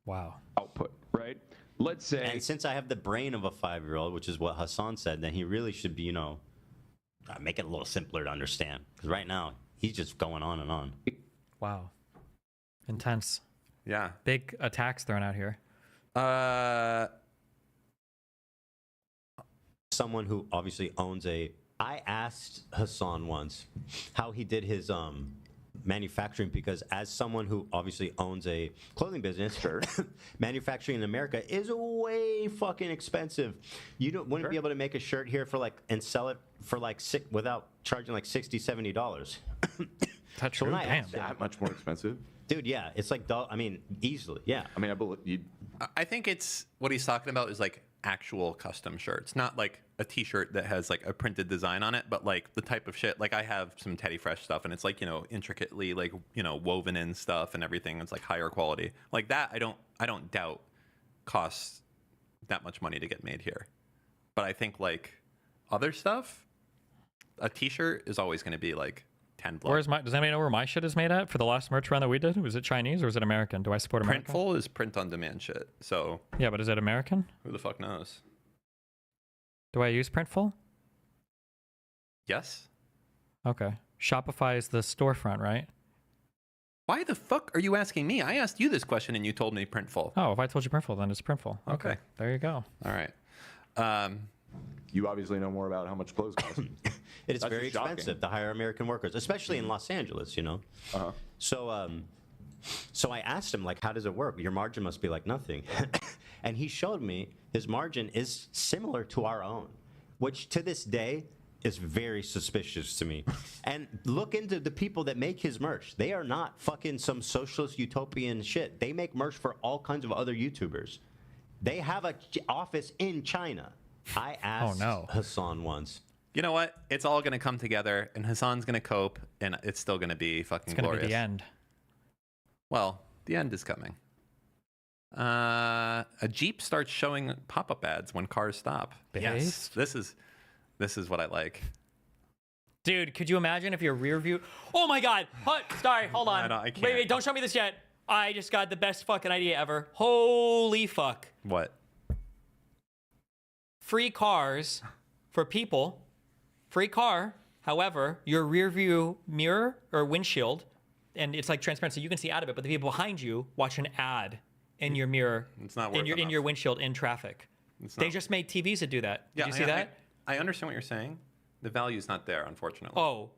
Wow. Output, right? Let's say. And since I have the brain of a 5-year-old, which is what Hassan said, then he really should be, make it a little simpler to understand. Because right now, he's just going on and on. Wow. Intense. Yeah. Big attacks thrown out here. Someone who obviously owns I asked Hassan once how he did his manufacturing, because as someone who obviously owns a clothing business, manufacturing in America is way fucking expensive. You wouldn't be able to make a shirt here and sell it for without charging like $60, $70. That's true. Damn. that much more expensive. Dude, yeah, it's like, easily, yeah. I mean, I believe you. I think it's what he's talking about is like actual custom shirts, not like a T-shirt that has like a printed design on it, but like the type of shit. Like I have some Teddy Fresh stuff, and it's like intricately woven in stuff and everything. It's like higher quality. Like that, I don't doubt costs that much money to get made here. But I think like other stuff, a T-shirt is always going to be like 10 Does anybody know where my shit is made at for the last merch run that we did? Was it Chinese or was it American? Do I support America? Printful is print on demand shit. So yeah, but is it American? Who the fuck knows? Do I use Printful? Yes. Okay. Shopify is the storefront, right? Why the fuck are you asking me? I asked you this question and you told me Printful. Oh, if I told you Printful, then it's Printful. Okay. There you go. All right. You obviously know more about how much clothes cost. It is very expensive to hire American workers, especially in Los Angeles, So I asked him, how does it work? Your margin must be like nothing. And he showed me his margin is similar to our own, which to this day is very suspicious to me. And look into the people that make his merch. They are not fucking some socialist utopian shit. They make merch for all kinds of other YouTubers. They have an office in China. I asked Hassan once. You know what? It's all going to come together, and Hassan's going to cope, and it's still going to be fucking glorious. It's going to be the end. Well, the end is coming. A Jeep starts showing pop-up ads when cars stop. Yes, this is what I like. Dude, could you imagine if your rear view... Oh my God! Sorry, hold on. I can't. Wait, don't show me this yet. I just got the best fucking idea ever. Holy fuck. What? free cars for people. Free car. However, your rear view mirror or windshield, and it's like transparent, so you can see out of it, but the people behind you watch an ad in your mirror. It's not in worth your enough. windshield in traffic. They just made TVs that do that. Did you see that? I understand what you're saying. The value's not there, unfortunately. Oh,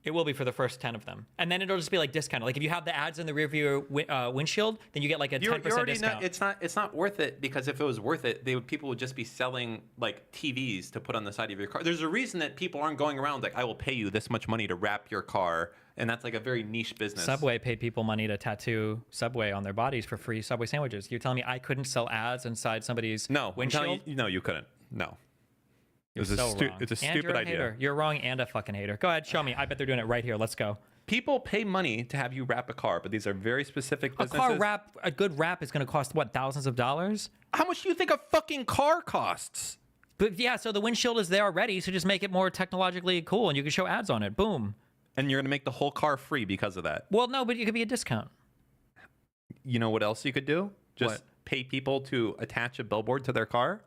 it will be for the first 10 of them. And then it'll just be like discounted. Like if you have the ads in the rear view windshield, then you get like a 10% discount. It's not worth it, because if it was worth it, people would just be selling like TVs to put on the side of your car. There's a reason that people aren't going around like, I will pay you this much money to wrap your car, and that's like a very niche business. Subway paid people money to tattoo Subway on their bodies for free Subway sandwiches. You're telling me I couldn't sell ads inside somebody's windshield? I'm telling you, no, you couldn't. No. It's so a wrong. it's a And stupid you're a idea. hater. You're wrong and a fucking hater. Go ahead, show me. I bet they're doing it right here. Let's go. People pay money to have you wrap a car, but these are very specific businesses. A good wrap is going to cost what, thousands of dollars? How much do you think a fucking car costs? But yeah, so the windshield is there already, so just make it more technologically cool and you can show ads on it. Boom. And you're going to make the whole car free because of that. Well, no, but it could be a discount. You know what else you could do? Just What? pay people to attach a billboard to their car.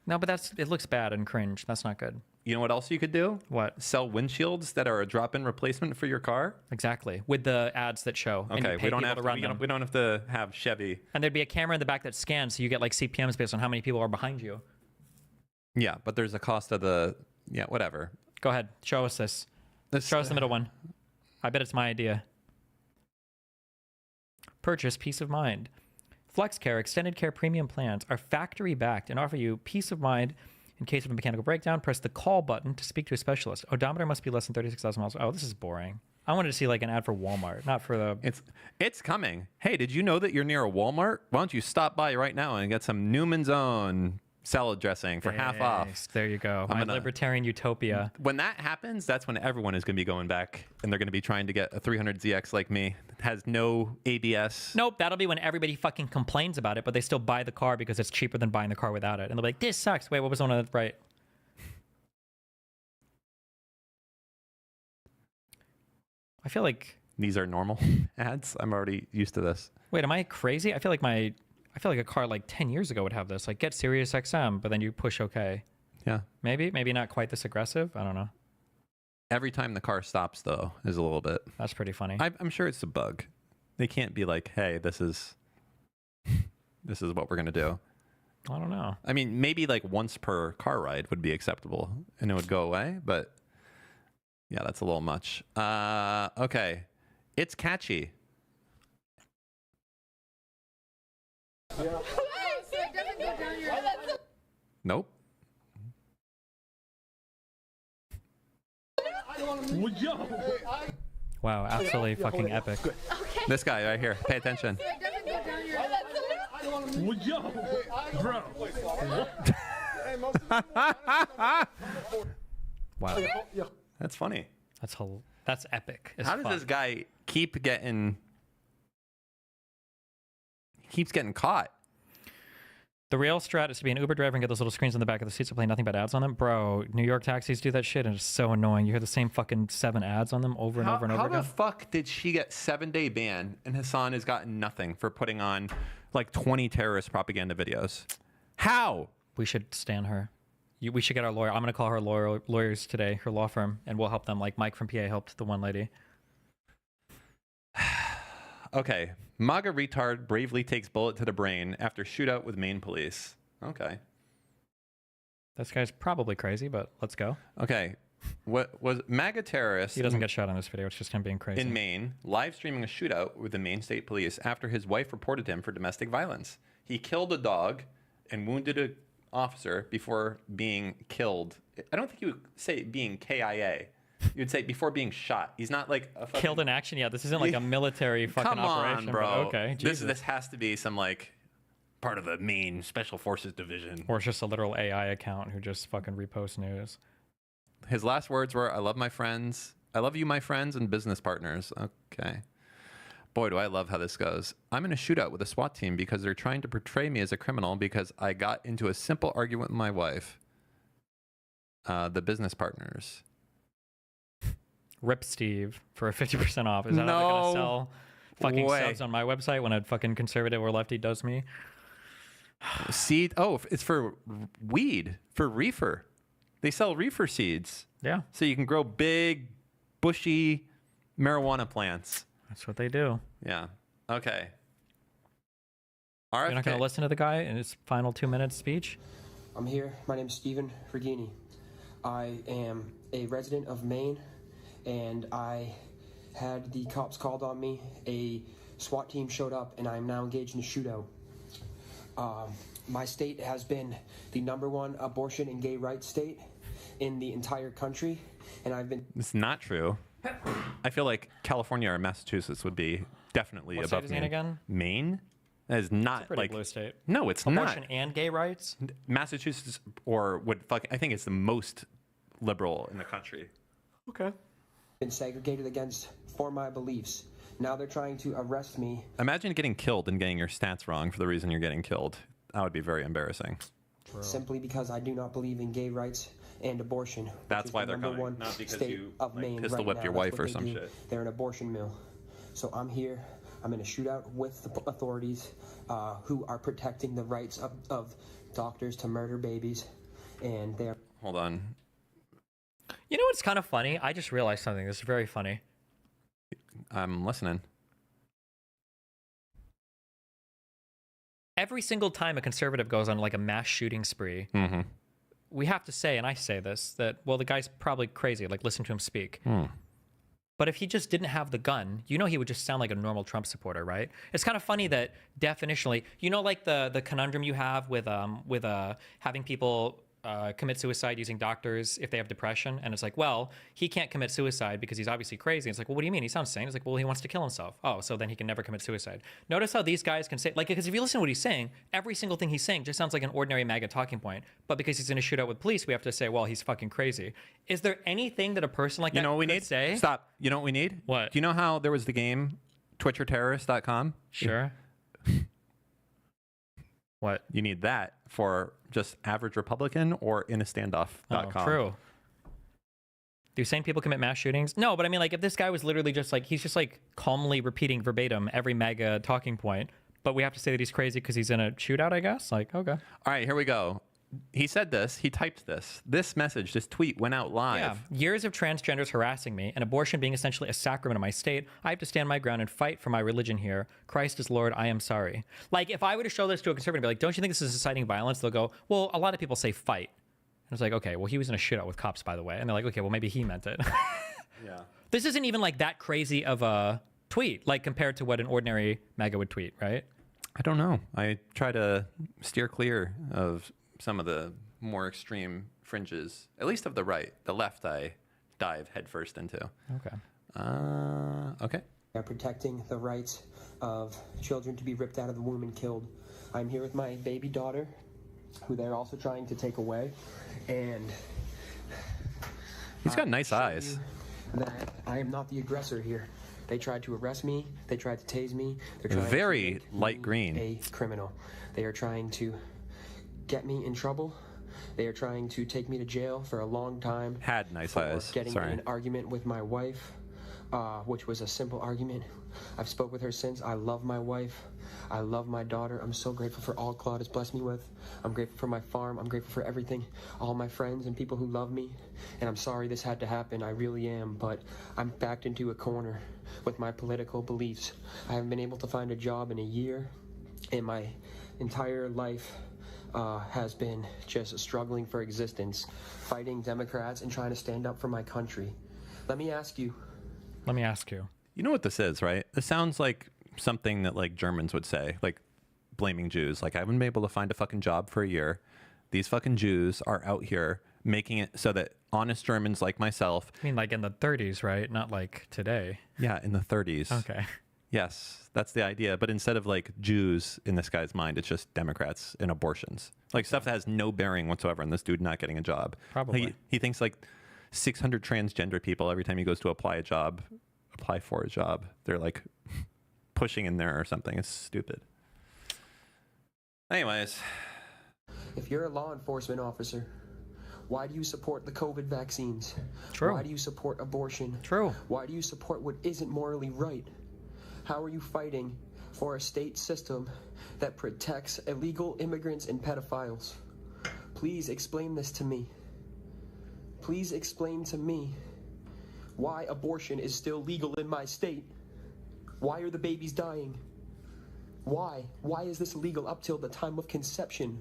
No, but it looks bad and cringe. That's not good. You know what else you could do? What? Sell windshields that are a drop-in replacement for your car. Exactly. With the ads that show. And you Okay, pay we don't people have to to, run them. we don't have to have Chevy. And there'd be a camera in the back that scans, so you get like CPMs based on how many people are behind you. Yeah, but there's a cost of the whatever. Go ahead, show us this. Show us the middle one. I bet it's my idea. Purchase peace of mind. FlexCare Extended Care Premium plans are factory backed and offer you peace of mind in case of a mechanical breakdown. Press the call button to speak to a specialist. Odometer must be less than 36,000 miles. Oh, this is boring. I wanted to see like an ad for Walmart, not for the. It's coming. Hey, did you know that you're near a Walmart? Why don't you stop by right now and get some Newman's Own salad dressing for half off? Yes, there you go. My libertarian utopia. When that happens, that's when everyone is going to be going back and they're going to be trying to get a 300ZX like me. It has no ABS. Nope, that'll be when everybody fucking complains about it, but they still buy the car because it's cheaper than buying the car without it. And they'll be like, this sucks. Wait, what was the one on the right? I feel like... These are normal ads. I'm already used to this. Wait, am I crazy? I feel like a car like 10 years ago would have this. Like, get Sirius XM, but then you push OK. Yeah. Maybe not quite this aggressive. I don't know. Every time the car stops, though, is a little bit. That's pretty funny. I'm sure it's a bug. They can't be like, hey, this is what we're going to do. I don't know. I mean, maybe like once per car ride would be acceptable and it would go away, but yeah, that's a little much. Okay. It's catchy. Nope. Wow, absolutely fucking epic. This guy right here. Pay attention. Wow. That's funny. That's epic. How does this guy keep getting... He keeps getting caught. The real strat is to be an Uber driver and get those little screens on the back of the seats that play nothing but ads on them. Bro, New York taxis do that shit and it's so annoying. You hear the same fucking 7 ads on them over and over and over again. How the fuck did she get 7-day ban and Hassan has gotten nothing for putting on like 20 terrorist propaganda videos? How? We should stand her. We should get our lawyer. I'm going to call her lawyers today, her law firm, and we'll help them like Mike from PA helped the one lady. Okay. MAGA retard bravely takes bullet to the brain after shootout with Maine police. Okay. This guy's probably crazy, but let's go. Okay. What was MAGA terrorist? He doesn't get shot in this video. It's just him being crazy. In Maine, live streaming a shootout with the Maine State Police after his wife reported him for domestic violence. He killed a dog and wounded an officer before being killed. I don't think you would say being KIA. You would say before being shot. He's not like a fucking... Killed in action. Yeah, this isn't like a military fucking Come operation. on, bro. Okay, this has to be some like part of the Maine Special Forces Division. Or it's just a literal AI account who just fucking reposts news. His last words were, "I love my friends. I love you, my friends and business partners." Okay. Boy, do I love how this goes. I'm in a shootout with a SWAT team because they're trying to portray me as a criminal because I got into a simple argument with my wife. The business partners. Rip Steve for a 50% off. Is that how they're gonna sell fucking subs on my website when a fucking conservative or lefty does me? Seed. Oh, it's for weed, for reefer. They sell reefer seeds. Yeah, So you can grow big, bushy marijuana plants. that's what they do. Yeah. Okay. You're not going RFK. to listen to the guy in his final 2-minute speech? I'm here. My name's Stephen Regini. I am a resident of Maine, and I had the cops called on me. A SWAT team showed up, and I'm now engaged in a shootout. My state has been the #1 abortion and gay rights state in the entire country, and I've been... It's not true. I feel like California or Massachusetts would be definitely What state above is he in Maine. again? Maine? That is not Pretty like blue state. No, it's Abortion not. and gay rights? Massachusetts or would fuck. I think it's the most liberal in the country. Okay. been segregated against for my beliefs. Now they're trying to arrest me. Imagine getting killed and getting your stats wrong for the reason you're getting killed. That would be very embarrassing. Simply because I do not believe in gay rights and abortion. which That's is why the they're coming, #1 not because state you, of like, Maine pistol right whipped now. your That's wife what or they some do. shit. They're an abortion mill. So I'm here. I'm in a shootout with the authorities who are protecting the rights of doctors to murder babies, and they're... Hold on. You know what's kind of funny? I just realized something. This is very funny. I'm listening. Every single time a conservative goes on like a mass shooting spree, Mm-hmm. we have to say, and I say this, that, well, the guy's probably crazy. Like, listen to him speak. But if he just didn't have the gun, you know, he would just sound like a normal Trump supporter, right? It's kind of funny that definitionally, you know, like the conundrum you have with having people commit suicide using doctors if they have depression, and it's like, well, he can't commit suicide because he's obviously crazy. It's like, well, what do you mean? He sounds sane. It's like, well, he wants to kill himself. Oh, so then he can never commit suicide. Notice how these guys can say, like, because if you listen to what he's saying, every single thing he's saying just sounds like an ordinary MAGA talking point. But because he's in a shootout with police, we have to say, well, he's fucking crazy. Is there anything that a person like You that know what we could need? say? Stop. You know what we need? What? Do you know how there was the game twitcherterrorist.com? Sure. What? You need that for just average Republican or in a standoff.com. Oh, true. Do sane people commit mass shootings? No, but I mean, like, if this guy was literally just like, he's just like calmly repeating verbatim every MAGA talking point, but we have to say that he's crazy because he's in a shootout, I guess? Like, okay. All right, here we go. He said this. He typed this. This message, this tweet went out live. Yeah. Years of transgenders harassing me and abortion being essentially a sacrament of my state, I have to stand my ground and fight for my religion here. Christ is Lord, I am sorry. Like, if I were to show this to a conservative and be like, don't you think this is inciting violence? They'll go, well, a lot of people say fight. And it's like, okay, well, he was in a shootout with cops, by the way. And they're like, okay, well, maybe he meant it. Yeah. This isn't even like that crazy of a tweet, like compared to what an ordinary MAGA would tweet, right? I don't know. I try to steer clear of some of the more extreme fringes, at least of the right. The left, I dive headfirst into. Okay. Okay. They're protecting the rights of children to be ripped out of the womb and killed. I'm here with my baby daughter, who they're also trying to take away, and He's got nice eyes. that I am not the aggressor here. They tried to arrest me. They tried to tase me. They're trying Very to make light me green. a criminal. They are trying to get me in trouble. They are trying to take me to jail for a long time. Had nice for eyes. getting Sorry. in an argument with my wife, which was a simple argument. I've spoke with her since. I love my wife. I love my daughter. I'm so grateful for all Claude has blessed me with. I'm grateful for my farm. I'm grateful for everything. All my friends and people who love me. And I'm sorry this had to happen. I really am. But I'm backed into a corner with my political beliefs. I haven't been able to find a job in a year. And my entire life has been just struggling for existence, fighting Democrats and trying to stand up for my country. Let me ask you. Let me ask you. You know what this is, right? This sounds like something that like Germans would say, like blaming Jews. Like, I haven't been able to find a fucking job for a year. These fucking Jews are out here making it so that honest Germans like myself. I mean, like in the 30s, right? Not like today. Yeah, in the 30s. Okay. Yes, that's the idea. But instead of like Jews in this guy's mind, it's just Democrats and abortions. Like stuff that has no bearing whatsoever on this dude not getting a job. Probably. He thinks like 600 transgender people every time he goes to apply for a job. They're like pushing in there or something. It's stupid. Anyways. If you're a law enforcement officer, why do you support the COVID vaccines? True. Why do you support abortion? True. Why do you support what isn't morally right? How are you fighting for a state system that protects illegal immigrants and pedophiles. Please explain this to me. Please explain to me why abortion is still legal in my state. Why are the babies dying? Why? Why is this illegal up till the time of conception?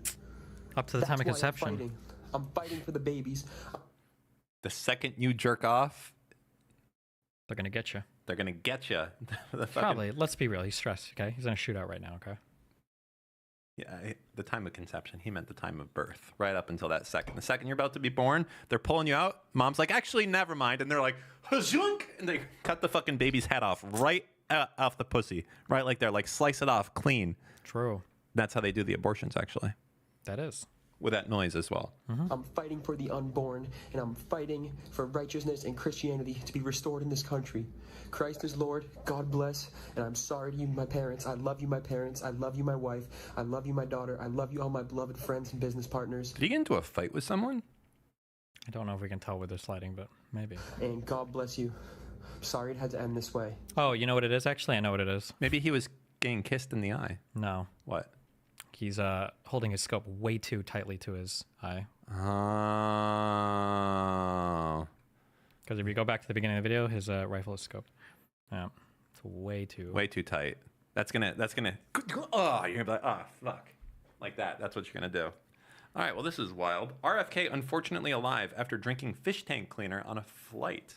Up to the time of That's why conception. I'm fighting for the babies. The second you jerk off, They're gonna get you. they're gonna get you. Probably. Let's be real. He's stressed. Okay, he's in a shootout right now. Okay. Yeah, the time of conception. He meant the time of birth, right up until that second. The second you're about to be born, they're pulling you out. Mom's like, actually, never mind. And they're like, hazunk, and they cut the fucking baby's head off right off the pussy, right like they're like slice it off clean. True. That's how they do the abortions, actually, That is. with that noise as well. I'm fighting for the unborn, and I'm fighting for righteousness and Christianity to be restored in this country. Christ is Lord, God bless, and I'm sorry to you, my parents. I love you, my parents. I love you, my wife. I love you, my daughter. I love you, all my beloved friends and business partners. Did he get into a fight with someone? I don't know if we can tell where they're sliding, but maybe. And God bless you. Sorry it had to end this way. Oh, you know what it is? Actually, I know what it is. Maybe he was getting kissed in the eye. No. What? He's holding his scope way too tightly to his eye. Oh. Because if you go back to the beginning of the video, his rifle is scoped. Yeah, it's way too tight. That's gonna. Oh, you're gonna be like, oh fuck, like that. That's what you're gonna do. All right. Well, this is wild. RFK unfortunately alive after drinking fish tank cleaner on a flight.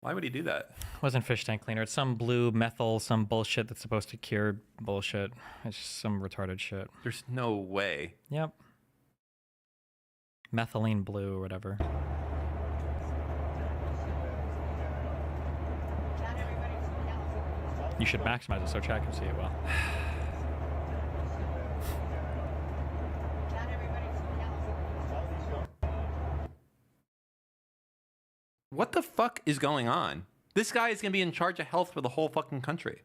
Why would he do that? Wasn't fish tank cleaner. It's some blue methyl, some bullshit that's supposed to cure bullshit. It's just some retarded shit. There's no way. Yep. Methylene blue or whatever. You should maximize it so chat can see it well. What the fuck is going on? This guy is gonna be in charge of health for the whole fucking country.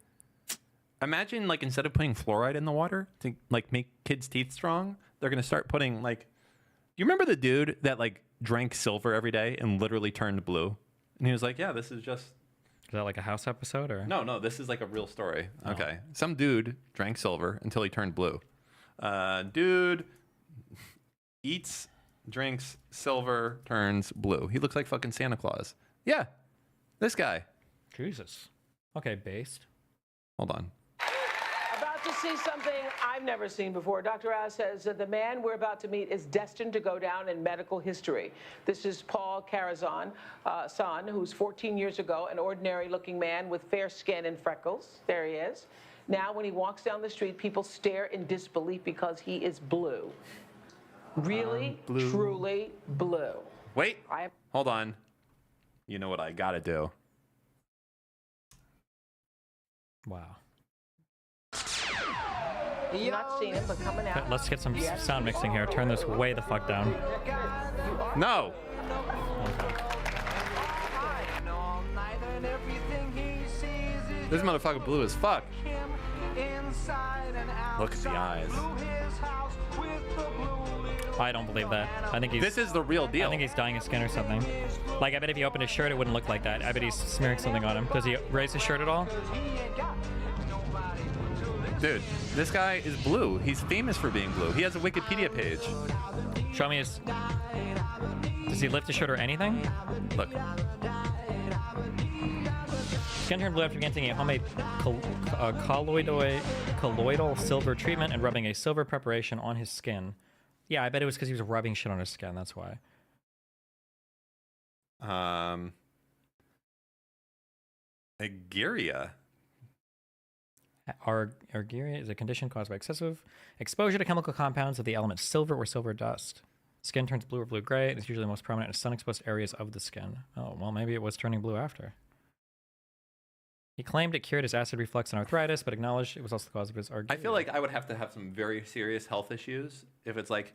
Imagine, like, instead of putting fluoride in the water to like make kids' teeth strong, they're gonna start putting like. You remember the dude that like drank silver every day and literally turned blue? And he was like, "Yeah, this is just." Is that like a House episode or? No, this is like a real story. Oh. Okay. Some dude drank silver until he turned blue. Dude eats, drinks silver, turns blue. He looks like fucking Santa Claus. Yeah. This guy. Jesus. Okay, based. Hold on. About to see something I've never seen before. Dr. Oz says that the man we're about to meet is destined to go down in medical history. This is Paul Karazan, son, who's 14 years ago, an ordinary-looking man with fair skin and freckles. There he is. Now, when he walks down the street, people stare in disbelief because he is blue. Really, blue. truly blue. Wait. Hold on. You know what I gotta do. Wow. You've not seen him, but coming out. Let's get some sound mixing here. Turn this way the fuck down. No. This motherfucker blue as fuck. Look at the eyes. I don't believe that. I think he's. This is the real deal. I think he's dyeing his skin or something. Like, I bet if he opened his shirt, it wouldn't look like that. I bet he's smearing something on him. Does he raise his shirt at all? Dude, this guy is blue. He's famous for being blue. He has a Wikipedia page. Show me his. Does he lift his shirt or anything? Look. Skin turned blue after getting a homemade colloidal silver treatment and rubbing a silver preparation on his skin. Yeah, I bet it was because he was rubbing shit on his skin. That's why. Aguirre. Argyria is a condition caused by excessive exposure to chemical compounds of the element silver or silver dust. Skin turns blue or blue-gray. It's usually most prominent in sun-exposed areas of the skin. Oh, well, maybe it was turning blue after. He claimed it cured his acid reflux and arthritis, but acknowledged it was also the cause of his argyria. I feel like I would have to have some very serious health issues if it's like,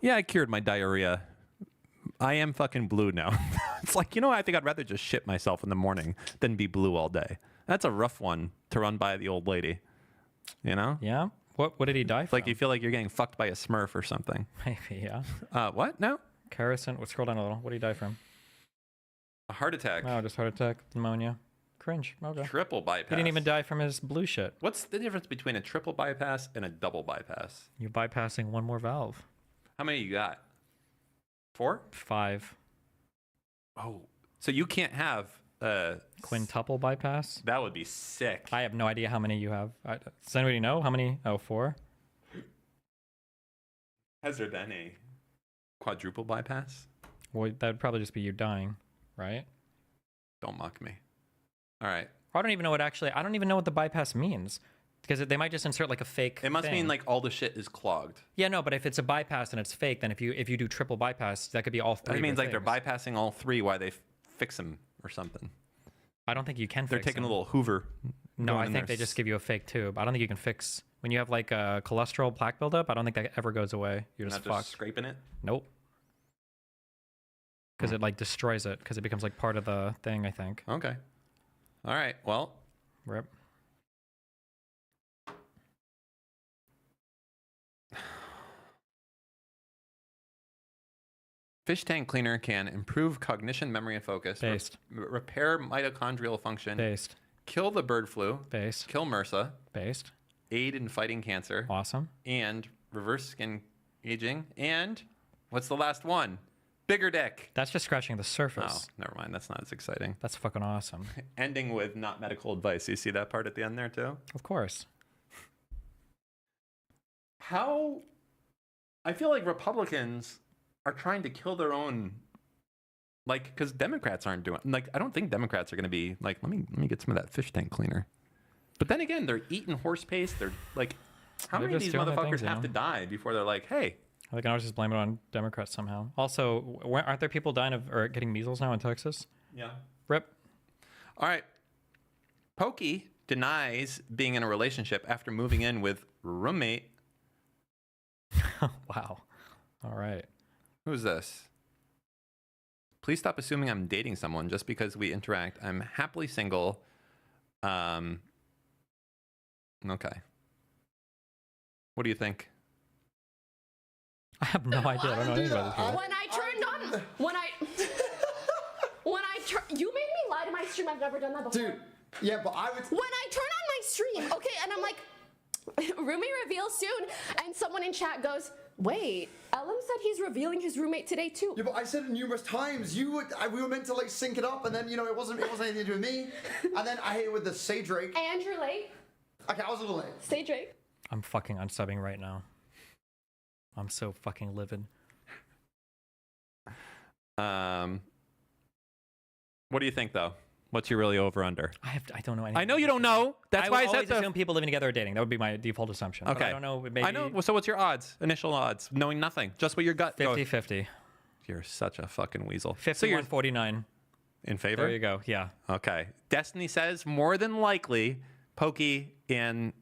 yeah, I cured my diarrhea. I am fucking blue now. It's like, you know, I think I'd rather just shit myself in the morning than be blue all day. That's a rough one to run by the old lady. You know? Yeah. What did he die from? Like you feel like you're getting fucked by a Smurf or something. Maybe, yeah. What? No? Carrison. Scroll down a little. What did he die from? A heart attack. Oh, just heart attack, pneumonia. Cringe. Okay. Triple bypass. He didn't even die from his blue shit. What's the difference between a triple bypass and a double bypass? You're bypassing one more valve. How many you got? 4? 5. Oh, so you can't have Quintuple bypass? That would be sick. I have no idea how many you have. Does anybody know how many? Oh, 4? Has there been a quadruple bypass? Well, that would probably just be you dying, right? Don't mock me. All right. I don't even know I don't even know what the bypass means. Because they might just insert like a fake It must thing. mean like all the shit is clogged. Yeah, no, but if it's a bypass and it's fake, then if you do triple bypass, that could be all 3. That means like things. they're bypassing all 3 while they fix them or something. I don't think you can They're fix taking them. a little Hoover. No, going I in think there. they just give you a fake tube. I don't think you can fix when you have like a cholesterol plaque buildup. I don't think that ever goes away. You're just Not fucked. just scraping it. Nope. Because it like destroys it because it becomes like part of the thing. I think. Okay. All right. Well. Rip. Fish tank cleaner can improve cognition, memory, and focus. Based. Repair mitochondrial function. Based. Kill the bird flu. Based. Kill MRSA. Based. Aid in fighting cancer. Awesome. And reverse skin aging. And what's the last one? Bigger dick. That's just scratching the Oh, surface. never mind. That's not as exciting. That's fucking awesome. Ending with not medical advice. You see that part at the end there too? Of course. How? I feel like Republicans are trying to kill their own, like, because Democrats aren't doing, like, I don't think Democrats are going to be like, let me get some of that fish tank cleaner. But then again, they're eating horse paste. They're like, how They're many of just these doing their motherfuckers thing, you have know? to die before they're like, hey? I can always just blame it on Democrats somehow. Also, aren't there people dying of or getting measles now in Texas? Yeah. Rip. All right. Pokey denies being in a relationship after moving in with roommate. Wow. All right. Who's this? Please stop assuming I'm dating someone just because we interact. I'm happily single. Okay. What do you think? I have no idea. I don't know anything about this. When I turned on, you made me lie to my stream. I've never done that before. Dude, yeah, but I would. When I turn on my stream, okay, and I'm like, roommate reveal soon, and someone in chat goes, wait, Ellum said he's revealing his roommate today too. Yeah, but I said it numerous times. We were meant to like sync it up, and then it wasn't anything to do with me. And then I hit it with the Say Drake. And you're late. Okay, I was a little late. Say Drake. I'm fucking unsubbing right now. I'm so fucking livid. What do you think though? What's your really over under? I don't know anything. I know you don't know. That's why I always said assume people living together are dating. That would be my default assumption. But Okay. I don't know. Maybe I know. So what's your odds? Initial odds, knowing nothing, just what your gut. 50-50. You're such a fucking weasel. 51-49. In favor? There you go. Yeah. Okay. Destiny says more than likely, Pokey and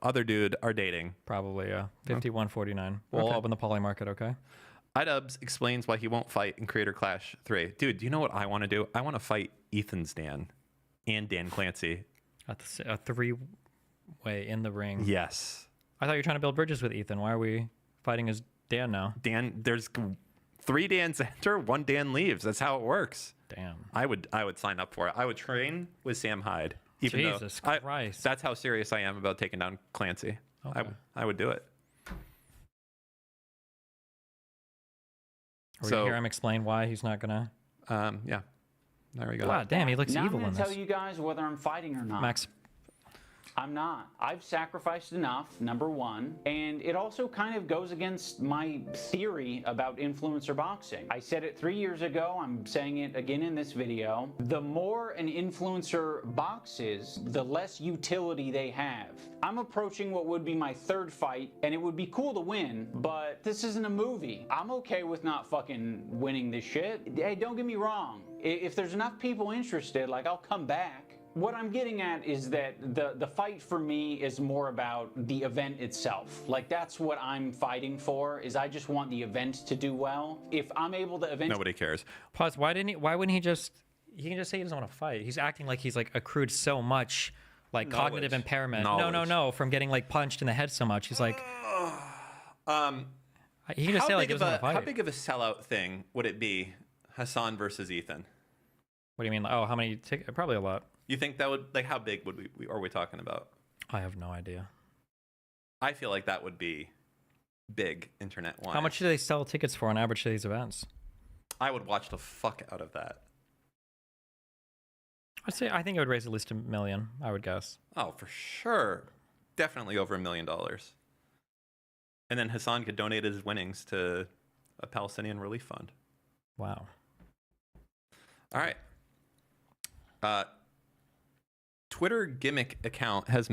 other dude are dating. Probably, yeah. 51-49. We'll Okay. open the poly market, okay? iDubbbz explains why he won't fight in Creator Clash 3. Dude, do you know what I want to do? I want to fight Ethan's Dan and Dan Clancy. A three-way in the ring. Yes. I thought you were trying to build bridges with Ethan. Why are we fighting as Dan now? Dan, there's 3 Dans enter, 1 Dan leaves. That's how it works. Damn. I would sign up for it. I would train with Sam Hyde. Even Jesus though Christ. That's how serious I am about taking down Clancy. Okay. I would do it. Are we gonna hear him explain why he's not gonna? Yeah. There we go. God damn, he looks now evil I'm in gonna this. tell you guys whether I'm fighting or not. Max. I'm not. I've sacrificed enough, number one, and it also kind of goes against my theory about influencer boxing. I said it 3 years ago, I'm saying it again in this video. The more an influencer boxes, the less utility they have. I'm approaching what would be my 3rd fight, and it would be cool to win, but this isn't a movie. I'm okay with not fucking winning this shit. Hey, don't get me wrong. If there's enough people interested, like, I'll come back. What I'm getting at is that the fight for me is more about the event itself. Like, that's what I'm fighting for, is I just want the event to do well. If I'm able to eventually... Nobody cares. Pause. Why wouldn't he just? He can just say he doesn't want to fight. He's acting like he's like accrued so much, like cognitive impairment. No, from getting like punched in the head so much. He's like, he can just say like he doesn't want to fight. How big of a sellout thing would it be, Hassan versus Ethan? What do you mean? Oh, how many? Probably a lot. You think that would, like, how big would are we talking about? I have no idea. I feel like that would be big internet-wise. How much do they sell tickets for on average to these events? I would watch the fuck out of that. I think it would raise at least $1 million, I would guess. Oh, for sure. Definitely over $1 million. And then Hassan could donate his winnings to a Palestinian relief fund. Wow. All right. Twitter gimmick account has